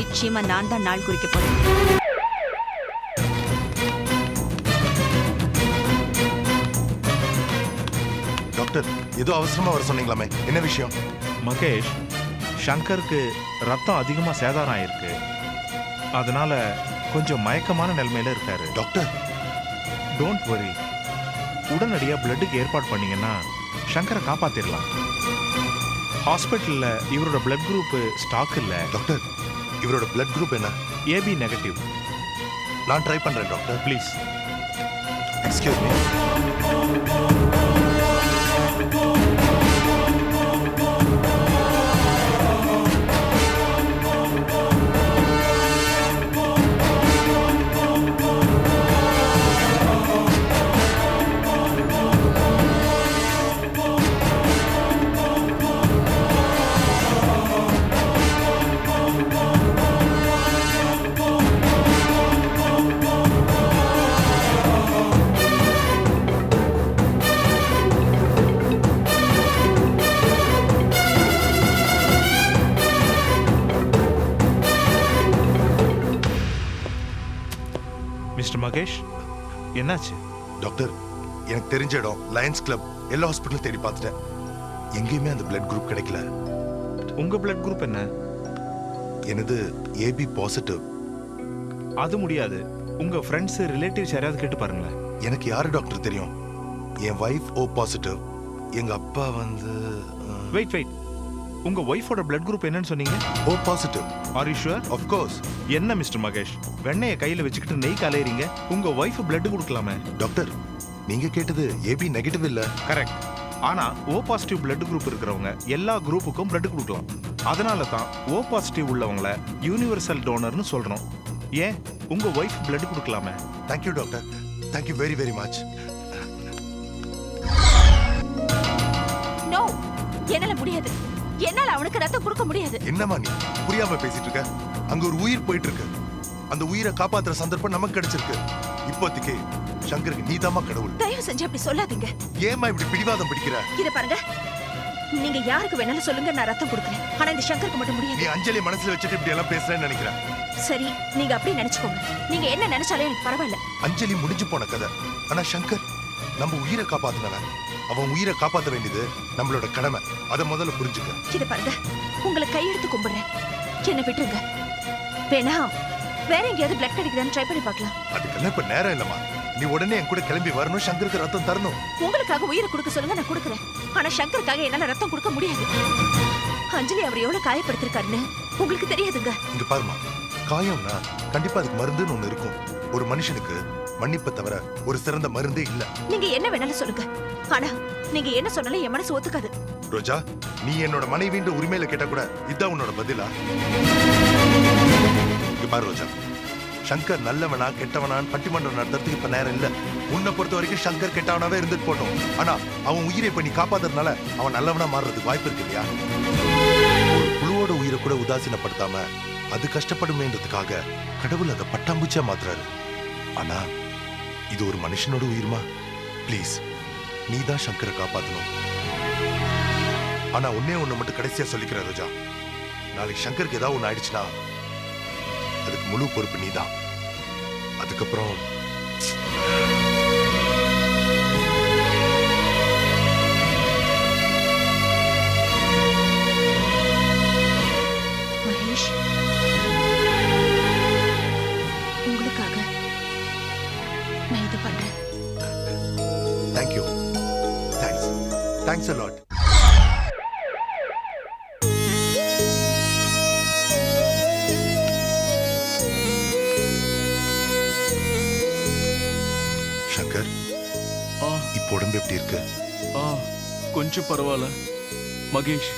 நிச்சயமா நான் தான் நாள் குறிக்க போறேன். டாக்டர், ஏதோ அவசரமா வர சொன்னீங்களாமே, என்ன விஷயம்? மகேஷ், சங்கருக்கு ரத்தம் அதிகமா சேதாரம் ஆயிருக்கு. அதனால கொஞ்சம் மயக்கமான நிலைமையில இருக்காரு. Doctor, don't worry. உடனடியா பிளட்டுக்கு ஏற்பாடு பண்ணீங்கன்னா சங்கரை காப்பாத்திரலாம். ஹாஸ்பிட்டல்ல இவரோட பிளட் குரூப் ஸ்டாக் இல்ல. டாக்டர், இவரோட பிளட் குரூப் என்ன? AB negative. நான் ட்ரை பண்றேன் doctor. Please. Excuse me. Mister Mahesh, என்னாச்சு? டாக்டர், எனக்கு தெரிஞ்ச இடம் லயன்ஸ் கிளப், எல்லா ஹாஸ்பிட்டலும் தேடி பார்த்துட்டேன். எங்கேயுமே அந்த பிளட் குரூப் கிடைக்கல. உங்க பிளட் குரூப் என்ன? எனது ஏபி பாசிட்டிவ். அது முடியாது. உங்க ஃப்ரெண்ட்ஸ் ரிலேட்டிவ்ஸ் யாராவது கேட்டு பாருங்களேன். எனக்கு யாரு டாக்டர் தெரியும்? என் வைஃப் ஓ பாசிட்டிவ். எங்க அப்பா வந்து வெயிட். உங்க ஒய்ஃபோட பிளட் குரூப் என்னன்னு சொன்னீங்க? O positive. Are you sure? Of course. என்ன மிஸ்டர் மகேஷ், வெண்ணைய கையில வச்சுக்கிட்டு நெய் கலையறீங்க. உங்க ஒய்ஃப் பிளட் கொடுக்கலாமே. டாக்டர், நீங்க கேட்டது ஏபி நெகட்டிவ் இல்ல. கரெக்ட். ஆனா ஓ பாசிட்டிவ் பிளட் குரூப் இருக்கிறவங்க எல்லா குரூப்புக்கும் பிளட் கொடுக்கலாம். அதனால தான் ஓ பாசிட்டிவ் உள்ளவங்கள யூனிவர்சல் டோனர்னு சொல்றோம். ஏன் உங்க ஒய்ஃப் பிளட் கொடுக்கலாமே? Thank you doctor, thank you very very much. No, என்னால முடியாது. என்னால அவனுக்கு ரத்தம் கொடுக்க முடியாது. என்னம்மா நீ புரியாம பேசிட்டு இருக்க? அங்க ஒரு உயிர் போயிட்டு இருக்கு. அந்த உயிரை காப்பாத்துற சந்தர்ப்பம் நமக்கு கிடைச்சிருக்கு. இப்போதைக்கு சங்கருக்கு நீதாம்மா கடவுள். தயவு செஞ்சு அப்படி சொல்லாதீங்க. ஏம்மா இப்படி பிடிவாதம் பிடிக்கிற? இத பாருங்க, நீங்க யாருக்கு வேணாலும் சொல்லுங்க, நான் ரத்தம் கொடுக்குறேன். ஆனா இந்த சங்கருக்கு மட்டும் முடியாது. நீ அஞ்சலி மனசுல வச்சுட்டு இப்படி எல்லாம் பேசுறேன்னு நினைக்கிறேன். சரி, நீங்க அப்படி நினைச்சுக்கோங்க. நீங்க என்ன நினைச்சாலும் எனக்கு பரவாயில்ல. அஞ்சலி முடிஞ்சு போன கதை. ஆனா சங்கர் நம்ம உயிரை காப்பாத்தினவன். அவன் உயிரை காப்பாற்ற வேண்டியது நம்மளோட கடமை. அதை முதல்ல புரிஞ்சுக்க. இத பாருங்க, உங்களை கையெடுத்து கும்பிடுறேன். என்ன விட்டுருங்க. வேணா வேற எங்கேயாவது பிளட் கிடைக்குதான்னு ட்ரை பண்ணி பார்க்கலாம். அதுக்கெல்லாம் இப்ப நேரம் இல்லம்மா. நீ உடனே என் கூட கிளம்பி வரணும். சங்கருக்கு ரத்தம் தரணும். உங்களுக்காக உயிரை கொடுக்க சொல்லுங்க, நான் கொடுக்குறேன். ஆனா சங்கருக்காக என்னால ரத்தம் கொடுக்க முடியாது. அஞ்சலி அவர் எவ்வளவு காயப்படுத்திருக்காருன்னு உங்களுக்கு தெரியாதுங்க. இங்க பாருமா, காயம்னா கண்டிப்பா அதுக்கு மருந்துன்னு ஒண்ணு இருக்கும். ஒரு மனுஷனுக்கு மன்னிப்பை தவிர ஒரு சிறந்த மருந்தே இல்ல. நீங்க என்ன வேணாலும் சொல்லுங்க, ஆனா நீங்க என்ன சொன்னாலும் என் மனசு ஒத்துக்காது. ரோஜா, நீ என்னோட மனைவின்ற உரிமையில கேட்டா கூட இதான் உன்னோட பதிலா? இங்க பாரு ரோஜா, சங்கர் நல்லவனா கெட்டவனான்னு பட்டிமன்றம் நடத்துறதுக்கு இப்ப நேரம் இல்ல. உன்னை பொறுத்த வரைக்கும் சங்கர் கெட்டவனாவே இருந்துட்டு போட்டோம். ஆனா அவன் உயிரை இப்ப நீ காப்பாத்துறதுனால அவன் நல்லவனா மாறுறதுக்கு வாய்ப்பு இருக்கு இல்லையா? ஒரு புழுவோட உயிரை கூட உதாசீனப்படுத்தாம அது கஷ்டப்படுமேன்றதுக்காக கடவுள் அதை பட்டாம்பூச்சியா மாத்துறாரு. ஆனா இது ஒரு மனுஷனோட உயிர்மா. ப்ளீஸ், நீ தான் சங்கரை காப்பாத்தணும். ஆனா ஒண்ணு மட்டும் கடைசியா சொல்லிக்கிற ரோஜா, நாளைக்கு சங்கருக்கு ஏதாவது ஒண்ணு ஆயிடுச்சுன்னா அதுக்கு முழு பொறுப்பு நீதான். அதுக்கப்புறம் மகேஷ், உங்களுக்காக நான் இது பண்றேன். Thank you. Thanks a lot. Shankar, இப்போ உடம்பு எப்படி இருக்கு? கொஞ்சம் பரவாயில்ல. மகேஷ்,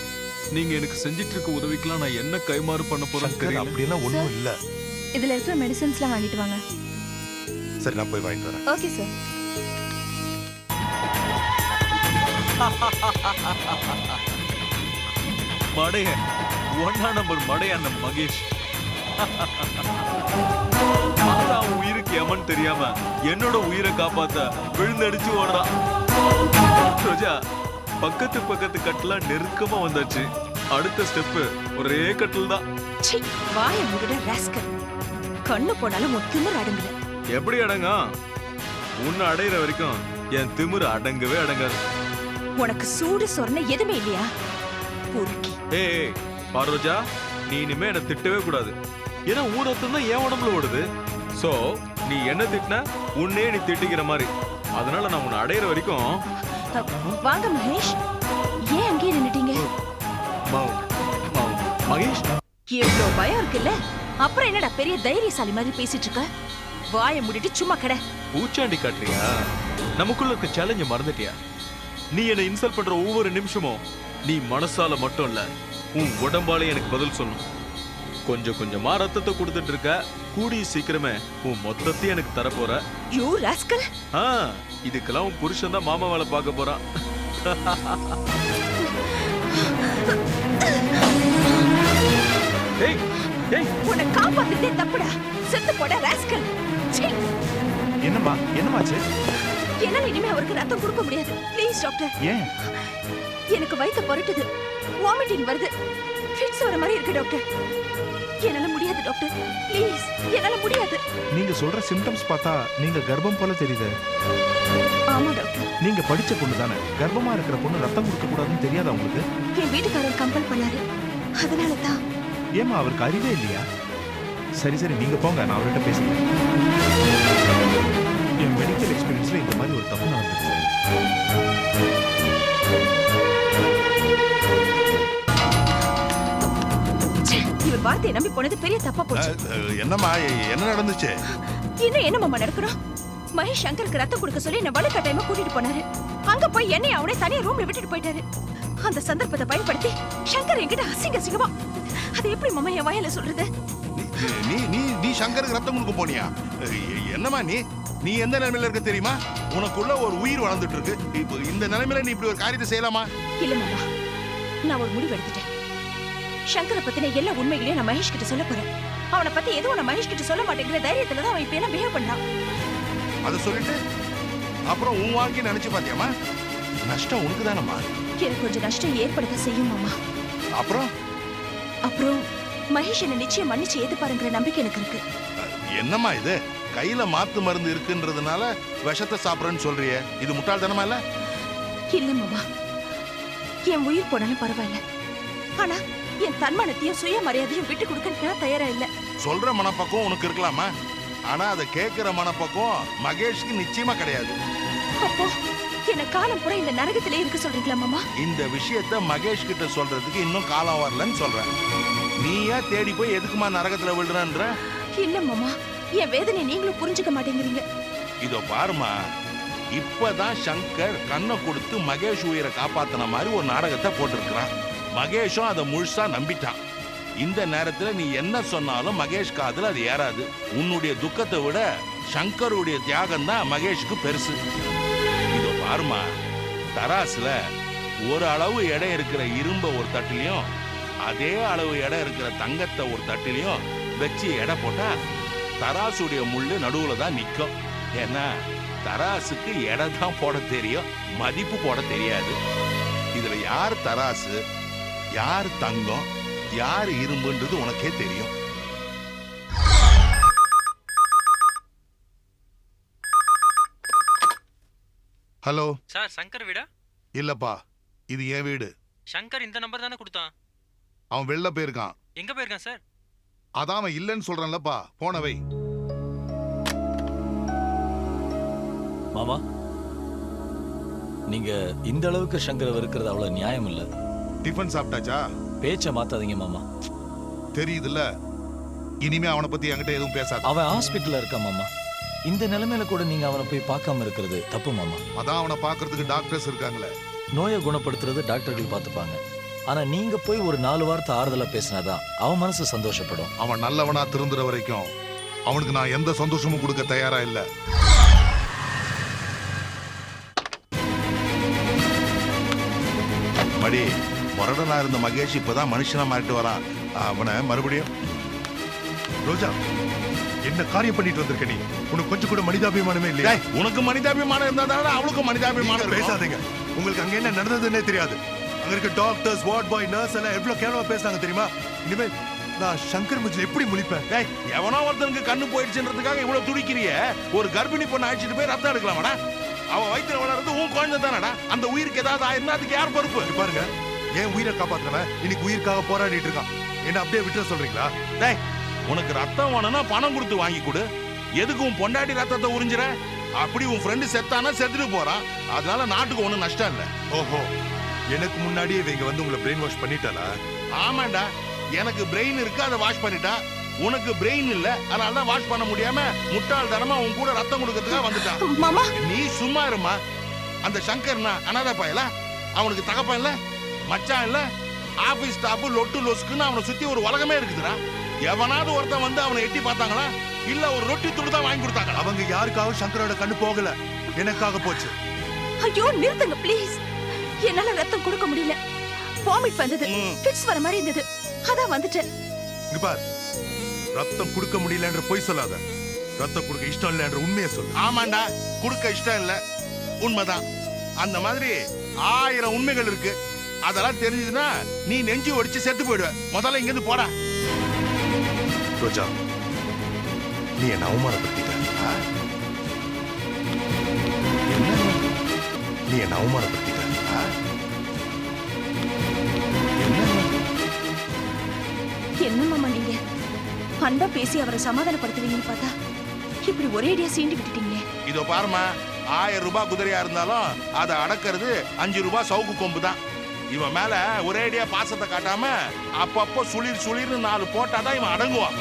நீங்க எனக்கு செஞ்சிட்டு இருக்க உதவிக்கெல்லாம் நான் என்ன கைமாறு பண்ண போறேன்னு சங்கர், தெரியல. அப்படியெல்லாம் ஒண்ணும் இல்ல. இதுல இருக்கிற மெடிசன்ஸ்லாம் வாங்கிட்டு வாங்க. சரி, நான் போய் வாங்கிட்டு வரேன். Okay sir. மடைய 1ஆம் நம்பர் மடைய அந்த மகேஷ். அவன் உயிருக்கு எமன் தெரியாம என்னோட உயிரை காப்பாத்த விழுந்தடிச்சு ஓடுறான். ரோஜா, பக்கத்து கட்டுல நெருக்கமா வந்தாச்சு. அடுத்த ஸ்டெப் ஒரே கட்டில் தான். சீ, வாயை மூடுற ராஸ்கல். கண்ணு போனாலும் உன் திமிரு அடங்கல. எப்படி அடங்கா? உன்னை அடையிற வரைக்கும் என் திமிரு அடங்கவே அடங்காது. உனக்கு சூடு சொரணை எதுவுமே இல்லையா? பொறுக்கி. ஏய் பாரோஜா, நீ இனிமே என்ன திட்டவே கூடாது. ஏன்னா ஊரத்தம் தான் என் உடம்புல ஓடுது. சோ நீ என்ன திட்டின உன்னே நீ திட்டிக்கிற மாதிரி. அதனால நான் உன்னை அடையிற வரைக்கும். வாங்க மகேஷ். ஏன் அங்கேயே நின்னுட்டீங்க? மகேஷ், எவ்வளோ பயம் இருக்குல்ல, அப்புறம் என்னடா பெரிய தைரியசாலி மாதிரி பேசிட்டு இருக்க? வாயை மூடிட்டு சும்மா கடை. பூச்சாண்டி காட்டுறியா? நமக்குள்ள இருக்க சேலஞ்ச மறந்துட்டியா? நீ என்னை இன்சல்ட் பண்ற ஒவ்வொரு நிமிஷமும் நீ மனசால மட்டும் இல்ல, உன் உடம்பாலே எனக்கு பதில் சொல்லணும். கொஞ்சம் கொஞ்சமா ரத்தத்தை கொடுத்துட்டு இருக்க. கூடிய சீக்கிரமே உன் மொத்தத்தையும் எனக்கு தரப்போற. You rascal. இதுக்கெல்லாம் உன் புருஷன் தான் மாமா வேலை பார்க்க போறான். ஏய் ஏய், உன்னை காப்பாத்துறதே தப்புடா. செத்து போட ராஸ்கல். என்னமாச்சு? என்னால இனிமே அவருக்கு ரத்தம் கொடுக்க முடியாது. Please doctor. ஏன்? எனக்கு வயித்து புரட்டுது, வாமிட்டிங் வருது, ஃபிட்ஸ் வர மாதிரி இருக்கு டாக்டர். என்னால முடியாது டாக்டர், ப்ளீஸ், என்னால முடியாது. நீங்க சொல்ற சிம்டம்ஸ் பார்த்தா நீங்க கர்ப்பம் போல தெரியுது. ஆமா டாக்டர். நீங்க படிச்ச பொண்ணு தானே? கர்ப்பமா இருக்கிற பொண்ணு ரத்தம் கொடுக்க கூடாதுன்னு தெரியாதா உங்களுக்கு? என் வீட்டுக்காரர் கம்பல் பண்ணாரு, அதனால தான். ஏமா அவருக்கு அறிவே இல்லையா? சரி நீங்க போங்க, நான் அவர்கிட்ட பேசுறேன். என் மெடிக்கல் எக்ஸ்பீரியன்ஸ்ல இந்த மாதிரி ஒரு தப்பு நடந்துச்சு. இவர் வார்த்தையை நம்பி போனது பெரிய தப்பா போச்சு. என்னம்மா, என்ன நடந்துச்சு? இன்னும் என்ன மாமா நடக்கணும்? மகேஷ் சங்கருக்கு ரத்தம் கொடுக்க சொல்லி என்ன வலுக்கட்டாயமா கூட்டிட்டு போனாரு. அங்க போய் என்னை அவனே தனியா ரூம்ல விட்டுட்டு போயிட்டாரு. அந்த சந்தர்ப்பத்தை பயன்படுத்தி சங்கர் என்கிட்ட அசிங்கமா, அது எப்படி மாமா என் வாயில சொல்றது? நீ நீ நீ சங்கருக்கு ரத்தம் கொடுக்க போனியா? என்னம்மா நீ எந்த நிலைமையில இருக்க தெரியுமா? உனக்குள்ள ஒரு உயிர் வளர்ந்துட்டு இருக்கு. இப்போ இந்த நிலைமையில நீ இப்படி ஒரு காரியத்தை செய்யலாமா? இல்ல மாமா, நான் ஒரு முடிவு எடுத்துட்டேன். சங்கரை பத்தின எல்லா உண்மைகளையும் நான் மகேஷ் கிட்ட சொல்ல போறேன். அவனை பத்தி எதுவும் நான் மகேஷ் கிட்ட சொல்ல மாட்டேங்கிற தைரியத்துல தான் அவன் இப்ப எல்லாம் பிஹேவ் பண்றான். அதை சொல்லிட்டு அப்புறம் உன் வாழ்க்கை நினைச்சு பாத்தியாமா? நஷ்டம் உனக்கு தானம்மா. எனக்கு கொஞ்சம் நஷ்டம் ஏற்படுத்த செய்யும் மாமா. அப்புறம் அப்புறம் மகேஷ் என்ன நிச்சயம் மன்னிச்சு ஏத்துப்பாருங்கிற நம்பிக்கை எனக்கு இருக்கு. என்னம்மா இது கையில மாத்து மருந்து இருக்குன்றதுனால விஷத்தை சாப்பிடுறேன்னு சொல்றியே, இது முட்டாள்தனமா இல்ல? இல்ல மாமா, என் உயிர் போனாலும் பரவாயில்ல. ஆனா என் தன்மானத்தையும் சுயமரியாதையும் விட்டு கொடுக்க நான் தயாரா இல்ல. சொல்ற மனப்பக்குவம் உனக்கு இருக்கலாமா, ஆனா அதை கேட்கிற மனப்பக்குவம் மகேஷ்க்கு நிச்சயமா கிடையாது. அப்போ என்ன காலம் பூரா இந்த நரகத்திலே இருக்க சொல்றீங்களா மாமா? இந்த விஷயத்த மகேஷ் கிட்ட சொல்றதுக்கு இன்னும் காலம் வரலன்னு சொல்றேன். நீயா தேடி போய் எதுக்குமா நரகத்துல விழுறன்ற? இல்ல மாமா, என் வேதனை நீங்களும் புரிஞ்சுக்க மாட்டேங்கிறீங்க. இதோ பாருமா, இப்பதான் சங்கர் கண்ணை கொடுத்து மகேஷ் உயிரை காப்பாத்தின மாதிரி ஒரு நாடகத்தை போட்டிருக்கிறான். மகேஷும் அதை முழுசா நம்பிட்டான். இந்த நேரத்துல நீ என்ன சொன்னாலும் மகேஷ் காதுல அது ஏறாது. உன்னுடைய துக்கத்தை விட சங்கருடைய தியாகம் தான் மகேஷுக்கு பெருசு. இதோ பாருமா, தராசுல ஒரு அளவு எடை இருக்கிற இரும்ப ஒரு தட்டிலையும் அதே அளவு எடை இருக்கிற தங்கத்தை ஒரு தட்டிலையும் வச்சு எடை போட்டா தராசுடைய முள்ளு நடுவுல தான் நிக்கும். ஏன்னா தராசுக்கு எடை தான் போட தெரியும், மதிப்பு போட தெரியாது. இதுல யார் தராசு, யார் தங்கம், யார் இரும்புன்றது உனக்கே தெரியும். ஹலோ சார், சங்கர் வீடா? இல்லப்பா, இது என் வீடு. சங்கர் இந்த நம்பர் தானே கொடுத்தான். அவன் வெளில போயிருக்கான். எங்க போயிருக்கான் சார்? அதான் அவன் இல்லைன்னு சொல்றான்லப்பா, போனவை. மாமா, நீங்க இந்த அளவுக்கு சங்கரை வெறுக்கிறது அவ்வளவு நியாயம் இல்ல. டிஃபன் சாப்பிட்டாச்சா? பேச்ச மாத்தாதீங்க மாமா. தெரியுதுல்ல, இனிமே அவனை பத்தி என்கிட்ட எதுவும் பேசாத. அவன் ஹாஸ்பிட்டல்ல இருக்கான் மாமா. இந்த நிலைமையில கூட நீங்க அவனை போய் பார்க்காம இருக்கிறது தப்பு மாமா. அதான் அவனை பார்க்கிறதுக்கு டாக்டர்ஸ் இருக்காங்களே. நோயை குணப்படுத்துறது டாக்டர்கள் பார்த்துப்பாங்க. ஆனா நீங்க போய் ஒரு 4 வார்த்தை ஆறுதலா பேசினாதான் அவன் மனசு சந்தோஷப்படும். அவன் நல்லவனா திருந்துற வரைக்கும் அவனுக்கு நான் எந்த சந்தோஷமும் கொடுக்க தயாரா இல்ல. மடி முரடனா இருந்த மகேஷ் இப்பதான் மனுஷனா மாறிட்டு வரான். அவனை மறுபடியும். ரோஜா, என்ன காரியம் பண்ணிட்டு வந்திருக்க நீ? உனக்கு கொஞ்சம் கூட மனிதாபிமானமே இல்லையா? உனக்கு மனிதாபிமானம் இருந்தா அவளுக்கும் மனிதாபிமானம். பேசாதீங்க. உங்களுக்கு அங்க என்ன நடந்ததுன்னே தெரியாது. அங்க இருக்க டாக்டர்ஸ், வார்ட் பாய், நர்ஸ் எல்லாம் எவ்வளவு கேவலமா பேசுறாங்க தெரியுமா? இனிமே நான் சங்கர் முஜில எப்படி முழிப்பேன்? எவனோ ஒருத்தனுக்கு கண்ணு போயிடுச்சுன்றதுக்காக இவ்வளவு துடிக்கிறிய? ஒரு கர்ப்பிணி பொண்ணு அழைச்சிட்டு போய் ரத்தம் எடுக்கலாமாடா? அவ வயிற்றுல வளர்றது உன் குழந்தை தானடா. அந்த உயிருக்கு ஏதாவது ஆயிருந்தா அதுக்கு யார் பொறுப்பு? பாருங்க, என் உயிரை காப்பாத்துறவன் இன்னைக்கு உயிருக்காக போராடிட்டு இருக்கான். என்ன அப்படியே விட்டு சொல்றீங்களா? உனக்கு ரத்தம் வேணும்னா பணம் கொடுத்து வாங்கி கொடு. எதுக்கு உன் பொண்டாட்டி ரத்தத்தை உறிஞ்சிற? அப்படி உன் ஃப்ரெண்டு செத்தானா செத்துட்டு போறான். அதனால நாட்டுக்கு ஒண்ணும் நஷ்டம் இல்ல. ஓஹோ, எனக்கு முன்னாடியே இவங்க வந்து உங்களை பிரெயின் வாஷ் பண்ணிட்டாளா? ஆமாண்டா, எனக்கு பிரெயின் இருக்கு, அதை வாஷ் பண்ணிட்டா. உனக்கு பிரெயின் இல்ல, அதனால தான் வாஷ் பண்ண முடியாம முட்டாள் தனமா உன் கூட ரத்தம் கொடுக்கறதுக்காக வந்துட்டான். மாமா, நீ சும்மா இருமா. அந்த சங்கர்னா அனாதை பயல, அவனுக்கு தகப்பன் இல்ல, மச்சான் இல்ல, ஆபீஸ் ஸ்டாப், லொட்டு லொஸ்க்குன்னு அவனை சுத்தி ஒரு உலகமே இருக்குதுடா. எவனாவது ஒருத்தன் வந்து அவனை எட்டி பார்த்தாங்களா? இல்ல ஒரு ரொட்டி துண்டு தான் வாங்கி கொடுத்தாங்க. அவங்க யாருக்காகவும் சங்கரோட கண்ணு போகல, எனக்காக போச்சு. ஐயோ நிறுத்துங்க ப்ளீஸ். என்னால ரத்தம் கொடுக்க முடியல. வாமிட் வந்தது, ஃபிட்ஸ் வர மாதிரி இருந்தது, அதான் வந்துட்டேன். இங்க பார், ரத்தம் கொடுக்க முடியலன்ற பொய் சொல்லாத. ரத்தம் கொடுக்க இஷ்டம் இல்லன்ற உண்மையை சொல்லு. ஆமாண்டா, கொடுக்க இஷ்டம் இல்ல, உண்மைதான். அந்த மாதிரி 1000 உண்மைகள் இருக்கு. அதெல்லாம் தெரிஞ்சதுன்னா நீ நெஞ்சு ஒடிச்சு செத்து போயிடுவ. முதல்ல இங்க இருந்து போடா. ரோஜா, நீ என்ன அவமானப்படுத்திட்ட. நீ என்ன அவமானப்படுத்திட்ட. என்ன மாமா நீங்க அன்பா பேசி அவரை சமாதானப்படுத்துவீங்கன்னு பார்த்தா இப்படி ஒரேடியா சீண்டி விட்டுட்டீங்களே. இதோ பாருமா, 1000 ரூபாய் குதிரையா இருந்தாலும் அதை அடக்கிறது 5 ரூபாய் சவுக்கு கொம்பு தான். இவன் மேல ஒரேடியா பாசத்தை காட்டாம அப்பப்போ சுளிர் சுளிர்னு 4 போட்டாதான் இவன் அடங்குவான்.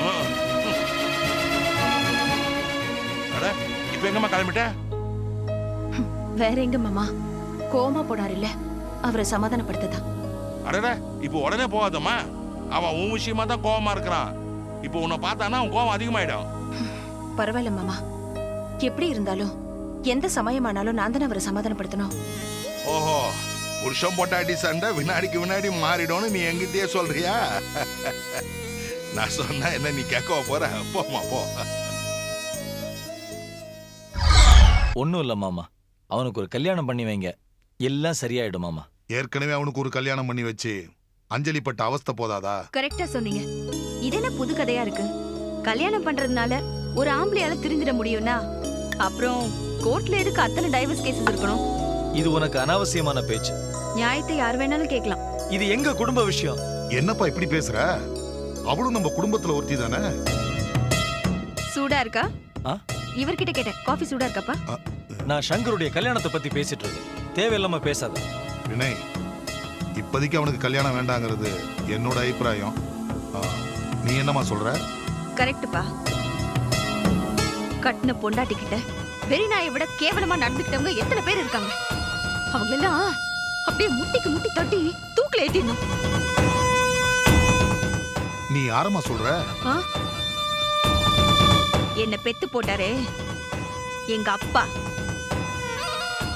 இப்ப எங்கம்மா கிளம்பிட்ட? வேற எங்க மாமா, கோமா போனார் இல்ல, அவரை சமாதானப்படுத்ததான். அடட, இப்ப உடனே போகாதம்மா. அவன் உன் விஷயமா தான் கோவமா இருக்கிறான். இப்போ உன்னை பார்த்தானா அவன் கோவம் அதிகமாயிடும். பரவாயில்ல மாமா, எப்படி இருந்தாலும் எந்த சமயமானாலும் நான் தானே அவரை சமாதானப்படுத்தணும். ஓஹோ, புருஷன் பொட்டாட்டி சண்டை வினாடிக்கு வினாடி மாறிடும்னு நீ எங்கிட்டயே சொல்றியா? நான் சொன்னா என்ன நீ கேட்க போற? போமா போ. ஒண்ணும் இல்ல மாமா, அவனுக்கு ஒரு கல்யாணம் பண்ணி வைங்க, எல்லாம் சரியாயிடும் மாமா. ஏற்கனவே அவனுக்கு ஒரு கல்யாணம் பண்ணி வச்சு அஞ்சலி பட்ட அவஸ்தை போதாதா? கரெக்டா சொன்னீங்க. இது என்ன புது கதையா இருக்கு? கல்யாணம் பண்றதுனால ஒரு ஆம்பளையால திருந்திட முடியும்னா அப்புறம் கோர்ட்ல எதுக்கு அத்தனை டைவர்ஸ் கேசஸ் இருக்கணும்? இது உனக்கு அனாவசியமான பேச்சு. நியாயத்தை யார் வேணாலும் கேட்கலாம். இது எங்க குடும்ப விஷயம். என்னப்பா இப்படி பேசுற? அவளும் நம்ம குடும்பத்துல ஒருத்தி தானே. சூடா இருக்கா? ஆ? இவர்கிட்ட கேட்டேன். காஃபி சூடா இருக்காப்பா? நான் சங்கருடைய கல்யாணத்தை பத்தி பேசிட்டு இருக்கேன். தேவையில்லாம பேசாத. வினய், இப்போதைக்கு அவனுக்கு கல்யாணம் வேண்டாங்கிறது என்னோட அபிப்பிராயம். நீ என்னமா சொல்ற? கரெக்ட்பா. கட்டின பொண்டாட்டிக்கிட்ட வெறி நாயை விட கேவலமா நடந்துக்கிட்டவங்க எத்தனை பேர் இருக்காங்க. அவங்களெல்லாம் அப்படியே முட்டிக்கு முட்டி தட்டி தூக்கில ஏத்திடணும். நீ யாரமா சொல்ற? என்ன பெத்து போட்டாரே எங்க அப்பா,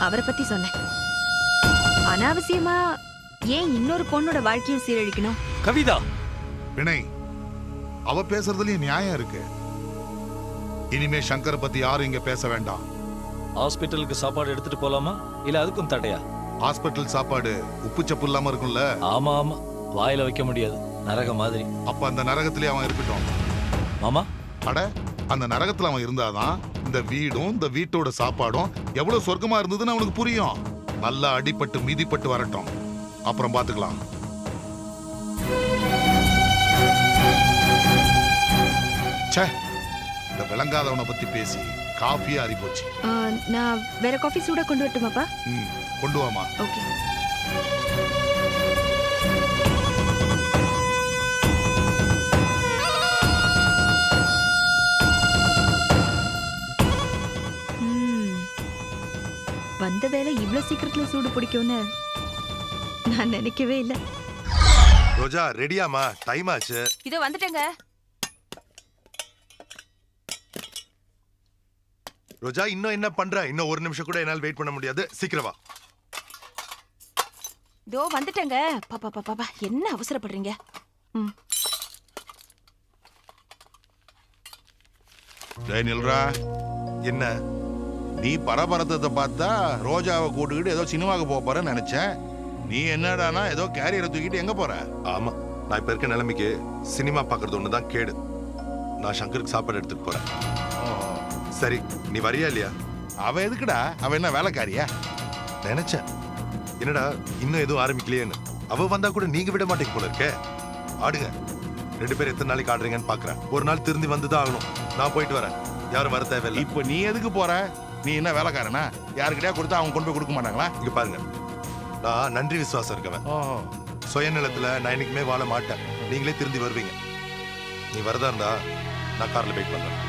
அவரை பத்தி சொன்னேன். அனாவசியமா ஏன் இன்னொரு பொண்ணோட வாழ்க்கையும் சீரழிக்கணும்? கவிதா, வினய், அவ பேசுறதுலயும் நியாயம் இருக்கு. இனிமே சங்கரை பத்தி யாரும் இங்க பேச வேண்டாம். ஹாஸ்பிட்டலுக்கு சாப்பாடு எடுத்துட்டு போலாமா இல்ல அதுக்கும் தடையா? ஹாஸ்பிட்டல் சாப்பாடு உப்பு சப்பு இல்லாம இருக்கும்ல? ஆமா ஆமா, வாயில வைக்க முடியாது, நரக மாதிரி. அப்ப அந்த நரகத்திலே அவன் இருக்கட்டும். மாமா, அட, அந்த நரகத்துல அவன் இருந்தாதான் இந்த வீடும் இந்த வீட்டோட சாப்பாடும் எவ்வளவு சொர்க்கமா இருந்ததுன்னு அவனுக்கு புரியும். நல்லா அடிபட்டு மிதிப்பட்டு வரட்டும், அப்புறம் பாத்துக்கலாம். ச்சே, இந்த விளங்காதவனை பத்தி பேசி காஃபியே ஆறி போச்சு. நான் வேற காஃபி சூடா கொண்டு வரட்டுமாப்பா? கொண்டு வாமா. ஓகே. வந்த வேலை இவ்வளவு சீக்கிரத்துல சூடு பிடிக்கும்னு நான் நினைக்கவே இல்லை. ரோஜா, ரெடியாமா? டைம் ஆச்சு. இதோ வந்துட்டேங்க. ரோஜா, இன்னும் என்ன பண்ற? இன்னும் ஒரு நிமிஷம் கூட என்னால் வெயிட் பண்ண முடியாது. சீக்கிரம் வா. இதோ வந்துட்டேங்க. பாப்பா பாப்பா, என்ன அவசரப்படுறீங்க? நில்றா. என்ன? நீ பரபரத்தை பார்த்தா ரோஜாவை கூட்டுக்கிட்டு ஏதோ சினிமாவுக்கு போக போறேன்னு நினைச்சேன். நீ என்னடானா ஏதோ கேரியரை தூக்கிட்டு எங்க போற? ஆமா, நான் இப்ப இருக்க நிலைமைக்கு சினிமா பாக்குறது ஒண்ணுதான் கேடு. நான் சங்கருக்கு சாப்பாடு எடுத்துட்டு போறேன். சரி, நீ வரியா இல்லையா? அவ எதுக்குடா? அவ என்ன வேலைக்காரியா? நினைச்சேன், என்னடா இன்னும் எதுவும் ஆரம்பிக்கலையேன்னு. அவ வந்தா கூட நீங்க விட மாட்டேங்க போல இருக்கே. ஆடுங்க, 2 பேரும் எத்தனை நாளைக்கு ஆடுறீங்கன்னு பாக்குறேன். ஒரு நாள் திருந்தி வந்துதான் ஆகணும். நான் போயிட்டு வரேன், யாரும் வர தேவையில்லை. இப்ப நீ எதுக்கு போற? நீ என்ன வேலைக்காரனா? யாருக்கிட்டயா கொடுத்தா அவங்க கொண்டு போய் கொடுக்க மாட்டாங்களா? இங்க பாருங்க, நான் நன்றி விசுவாசம் இருக்கவன். சுயநலத்துல நான் என்னைக்குமே வாழ மாட்டேன். நீங்களே திருந்தி வருவீங்க. நீ வரதா இருந்தா நான் கார்ல வெயிட் பண்றேன்.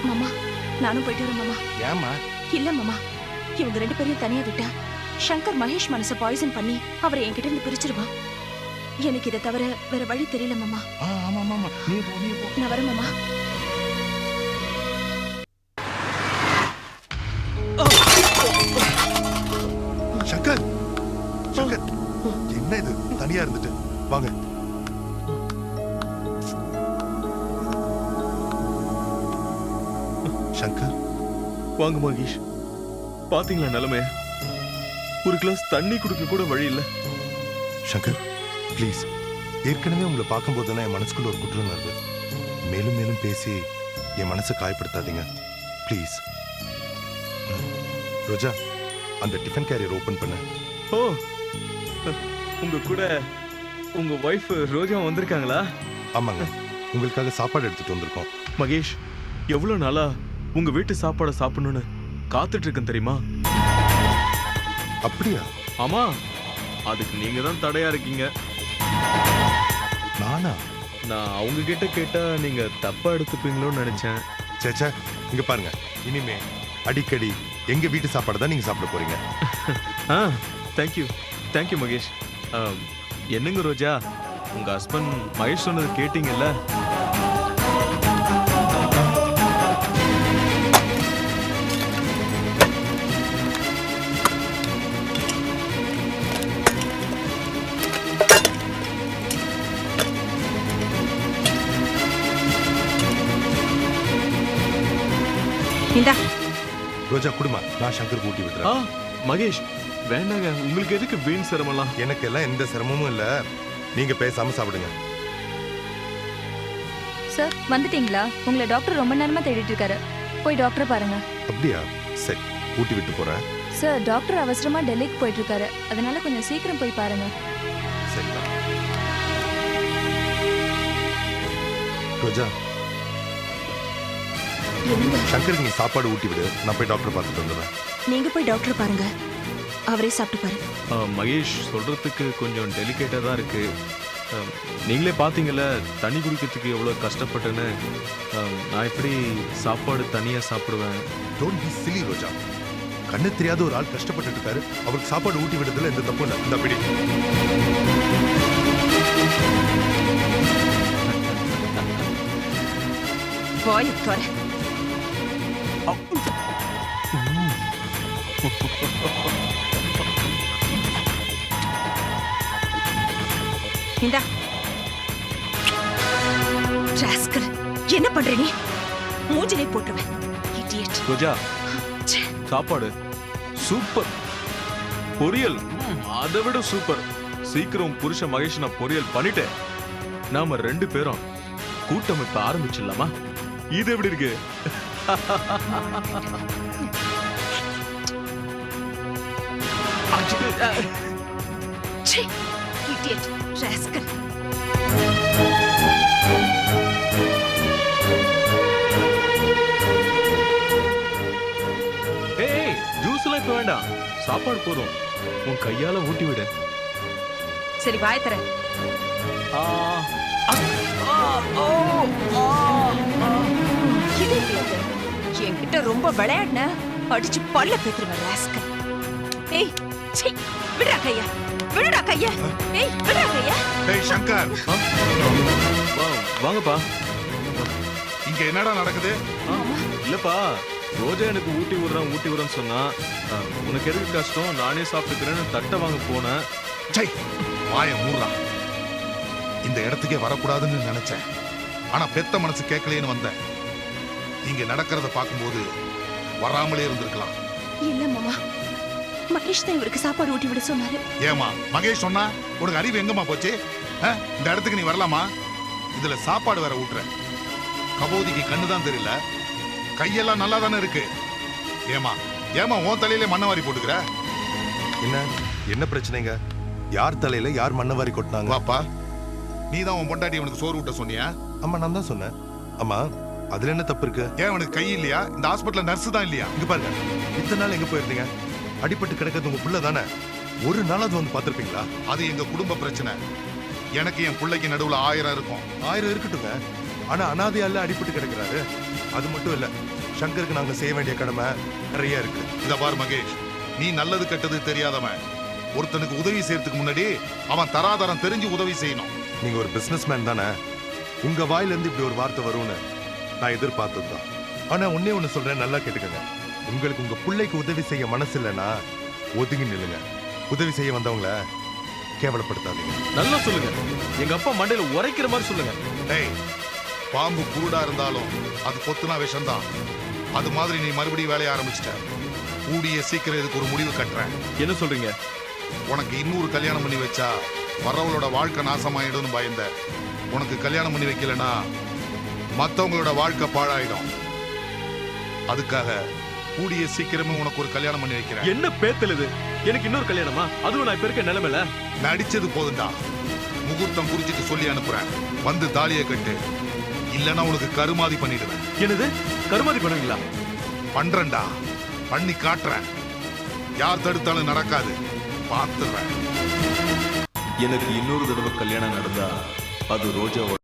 மாமா, நானும் போயிட்டு வரேன் மாமா. ஏமா? இல்ல மாமா, இவங்க 2 பேரையும் தனியா விட்டா சங்கர் மகேஷ் மனசை பாய்சன் பண்ணி அவரை என்கிட்ட இருந்து பிரிச்சிருவான். எனக்கு இதை தவிர வேற வழி தெரியல மாமா. ஆமா, நீ போ. நான் வரேன் மாமா. சங்கர், சங்கர், என்ன இது? தனியா இருந்துட்டு வாங்க. சங்கர், வாங்க மகேஷ். பாத்தீங்களா நிலைமை? ஒரு கிளாஸ் தண்ணி குடிக்க கூட வழி இல்ல. சங்கர், ப்ளீஸ், ஏற்கனவே உங்களை பார்க்கும்போதெல்லாம் என் மனசுக்குள்ள ஒரு குற்றம் வருது. மேலும் மேலும் பேசி என் மனசை காயப்படுத்தாதீங்க ப்ளீஸ். ரோஜா, அந்த டிஃபன் கேரியர் ஓபன் பண்ண. ஓ, உங்க கூட உங்க வைஃப் ரோஜா வந்திருக்காங்களா? ஆமாங்க, உங்களுக்காக சாப்பாடு எடுத்துட்டு வந்திருக்கோம். மகேஷ், எவ்வளவு நாளா உங்க வீட்டு சாப்பாடை சாப்பிடணும்னு காத்துட்டு இருக்கேன் தெரியுமா? அப்படியா? ஆமா, அதுக்கு நீங்க தான் தடையா இருக்கீங்க. நானா? நான் அவங்க கிட்ட கேட்டா நீங்க தப்பா எடுத்துப்பீங்களோன்னு நினைச்சேன். சேச்சா, இங்க பாருங்க, இனிமே அடிக்கடி எங்க வீட்டு சாப்பாடு தான் நீங்க சாப்பிட போறீங்க. தேங்க்யூ மகேஷ். என்னங்க ரோஜா, உங்க ஹஸ்பண்ட் மகேஷ் சொன்னது கேட்டீங்கல்ல? ரோஜா, குடுமா, நான் சங்கர் கூட்டி விடுறேன். மகேஷ், வேண்டாங்க, உங்களுக்கு எதுக்கு வீண் சிரமம்லாம்? எனக்கு எல்லாம் எந்த சிரமமும் இல்ல, நீங்க பேசாம சாப்பிடுங்க. சார் வந்துட்டீங்களா? உங்களை டாக்டர் ரொம்ப நேரமா தேடிட்டு இருக்காரு. போய் டாக்டரை பாருங்க. அப்படியா? சரி, ஊட்டி விட்டு போறேன். சார் டாக்டர் அவசரமா டெல்லிக்கு போயிட்டு இருக்காரு, அதனால கொஞ்சம் சீக்கிரம் போய் பாருங்க. சரிப்பா. ரோஜா, சங்கருக்கு நீ சாப்பாடு ஊட்டி விடு, நான் போய் டாக்டர் பார்த்துட்டு வந்துடுறேன். நீங்க போய் டாக்டர் பாருங்க, அவரே சாப்பிட்டு பாரு. மகேஷ் சொல்றதுக்கு கொஞ்சம் டெலிகேட்டா தான் இருக்கு. நீங்களே பார்த்தீங்கல்ல தண்ணி குடிக்கிறதுக்கு எவ்வளோ கஷ்டப்பட்டேன்னு. நான் எப்படி சாப்பாடு தனியா சாப்பிடுவேன்? டோன்ட் பி சிலி ரோஜா. கண்ணு தெரியாத ஒரு ஆள் கஷ்டப்பட்டு இருக்காரு, அவருக்கு சாப்பாடு ஊட்டி விடுறதுல எந்த தப்பு இல்லை. இந்த பிடி. வாயை தோற. இந்தா. ராஸ்கல், என்ன பண்ற நீ? மூஞ்சிலே போட்டுருவேன். இடியட். ரோஜா, சாப்பாடு சூப்பர், பொரியல் அதை விட சூப்பர். சீக்கிரம் புருஷ மகேஷ் நான் பொரியல் பண்ணிட்டேன். நாம 2 பேரும் கூட்டமைப்பு ஆரம்பிச்சிடலாமா? இது எப்படி இருக்கு? Idiot, rascal. ஏய், ஜூஸ் எல்லாம் இப்ப வேண்டாம், சாப்பாடு போதும். உன் கையால ஊட்டி விடு. சரி, வாய் தர. என்கிட்ட ரொம்ப விளையாடுன, அடிச்சு பல்ல பேத்துருவேன் ராஸ்கல். ஏய், சீ, விடுடா கையா, விடுடா கையா. ஏய், விடுடா கையா. டேய் சங்கர், வாங்கப்பா. இங்க என்னடா நடக்குது? இல்லப்பா, ரோஜா எனக்கு ஊட்டி விடுறேன்னு சொன்னா, உனக்கு எதுக்கு கஷ்டம், நானே சாப்பிட்டுக்கிறேன்னு தட்டை வாங்க போனேன். சை, வாயை மூடுறா. இந்த இடத்துக்கே வரக்கூடாதுன்னு நினைச்சேன், ஆனா பெத்த மனசு கேட்கலையேன்னு வந்தேன். இங்க நடக்கிறத பார்க்கும்போது வராமலே இருந்திருக்கலாம். இல்ல மாமா, மகேஷ் தான் இவருக்கு சாப்பாடு ஊட்டி விட சொன்னாரு. ஏமா மகேஷ் சொன்னா உனக்கு அறிவு எங்கம்மா போச்சு? இந்த இடத்துக்கு நீ வரலாமா? இதுல சாப்பாடு வேற ஊட்டுற. கபோதிக்கு கண்ணு தான் தெரியல, கையெல்லாம் நல்லா தானே இருக்கு. ஏமா உன் தலையிலே மண்ணை வாரி போட்டுக்கிற? என்ன பிரச்சனைங்க? யார் தலையில யார் மண்ணை வாரி கொட்டினாங்க? வாப்பா, நீ தான் உன் பொண்டாட்டி அவனுக்கு சோறு ஊட்ட சொன்னியா? அம்மா, நான் தான் சொன்னேன். அம்மா, அதுல என்ன தப்பு இருக்கு? ஏன் அவனுக்கு கை இல்லையா? இந்த ஹாஸ்பிட்டல்ல நர்ஸ் தான் இல்லையா? இங்க பாருங்க, இத்தனை நாள் எங்க போயிருந்தீங்க? அடிபட்டு கிடக்கிறது உங்க புள்ள தானே, ஒரு நாளாவது வந்து பாத்திருப்பீங்களா? அது எங்க குடும்ப பிரச்சனை. எனக்கு என் பிள்ளைக்கு நடுவுல 1000 இருக்கும். 1000 இருக்கட்டுங்க, ஆனா அனாதையால அடிபட்டு கிடக்குறாரு. அது மட்டும் இல்ல, சங்கருக்கு நாங்க செய்ய வேண்டிய கடமை நிறைய இருக்கு. இத பாரு மகேஷ், நீ நல்லது கெட்டது தெரியாதவன். ஒருத்தனுக்கு உதவி செய்யறதுக்கு முன்னாடி அவன் தராதரம் தெரிஞ்சு உதவி செய்யணும். நீங்க ஒரு பிசினஸ் மேன் தானே, உங்க வாயில இருந்து இப்படி ஒரு வார்த்தை வரும்னு நான் எதிர்பார்த்ததுதான். ஆனா ஒன்னே ஒண்ணு சொல்றேன், நல்லா கேட்டுக்கங்க. உங்களுக்கு உங்க பிள்ளைக்கு உதவி செய்ய மனசு இல்லைன்னா ஒதுங்கி நில்லுங்க. உதவி செய்ய வந்தவங்கள கேவலப்படுத்தாதீங்க. நல்லா சொல்லுங்க, எங்க அப்பா மண்டையில உரைக்கிற மாதிரி சொல்லுங்க. டேய், பாம்பு குருடா இருந்தாலும் அது கொத்துனா விஷம்தான். அது மாதிரி நீ மறுபடியும் வேலைய ஆரம்பிச்சிட்ட. கூடிய சீக்கிரம் இதுக்கு ஒரு முடிவு கட்டுறேன். என்ன சொல்றீங்க? உனக்கு இன்னொரு கல்யாணம் பண்ணி வச்சா வரவளோட வாழ்க்கை நாசமாயிடும்னு பயந்த. உனக்கு கல்யாணம் பண்ணி வைக்கலனா மத்தவங்களோட வாழ்க்கை பாழாயிடும். அதுக்காக கூடிய சீக்கிரமே உனக்கு ஒரு கல்யாணம் பண்ணி வைக்கிறேன். என்ன பேத்தல் இது? எனக்கு இன்னொரு கல்யாணமா? அதுவும் நான் இப்ப இருக்க நிலைமையில. நடிச்சது போதுண்டா. முகூர்த்தம் குறிச்சிட்டு சொல்லி அனுப்புறேன், வந்து தாலியை கட்டு. இல்லனா உனக்கு கருமாதி பண்ணிடுவேன். என்னது? கருமாதி பண்ணுவீங்களா? பண்றேன்டா, பண்ணி காட்டுறேன். யார் தடுத்தாலும் நடக்காது, பார்த்துறேன். எனக்கு இன்னொரு தடவை கல்யாணம் நடந்தா அது ரோஜாவோட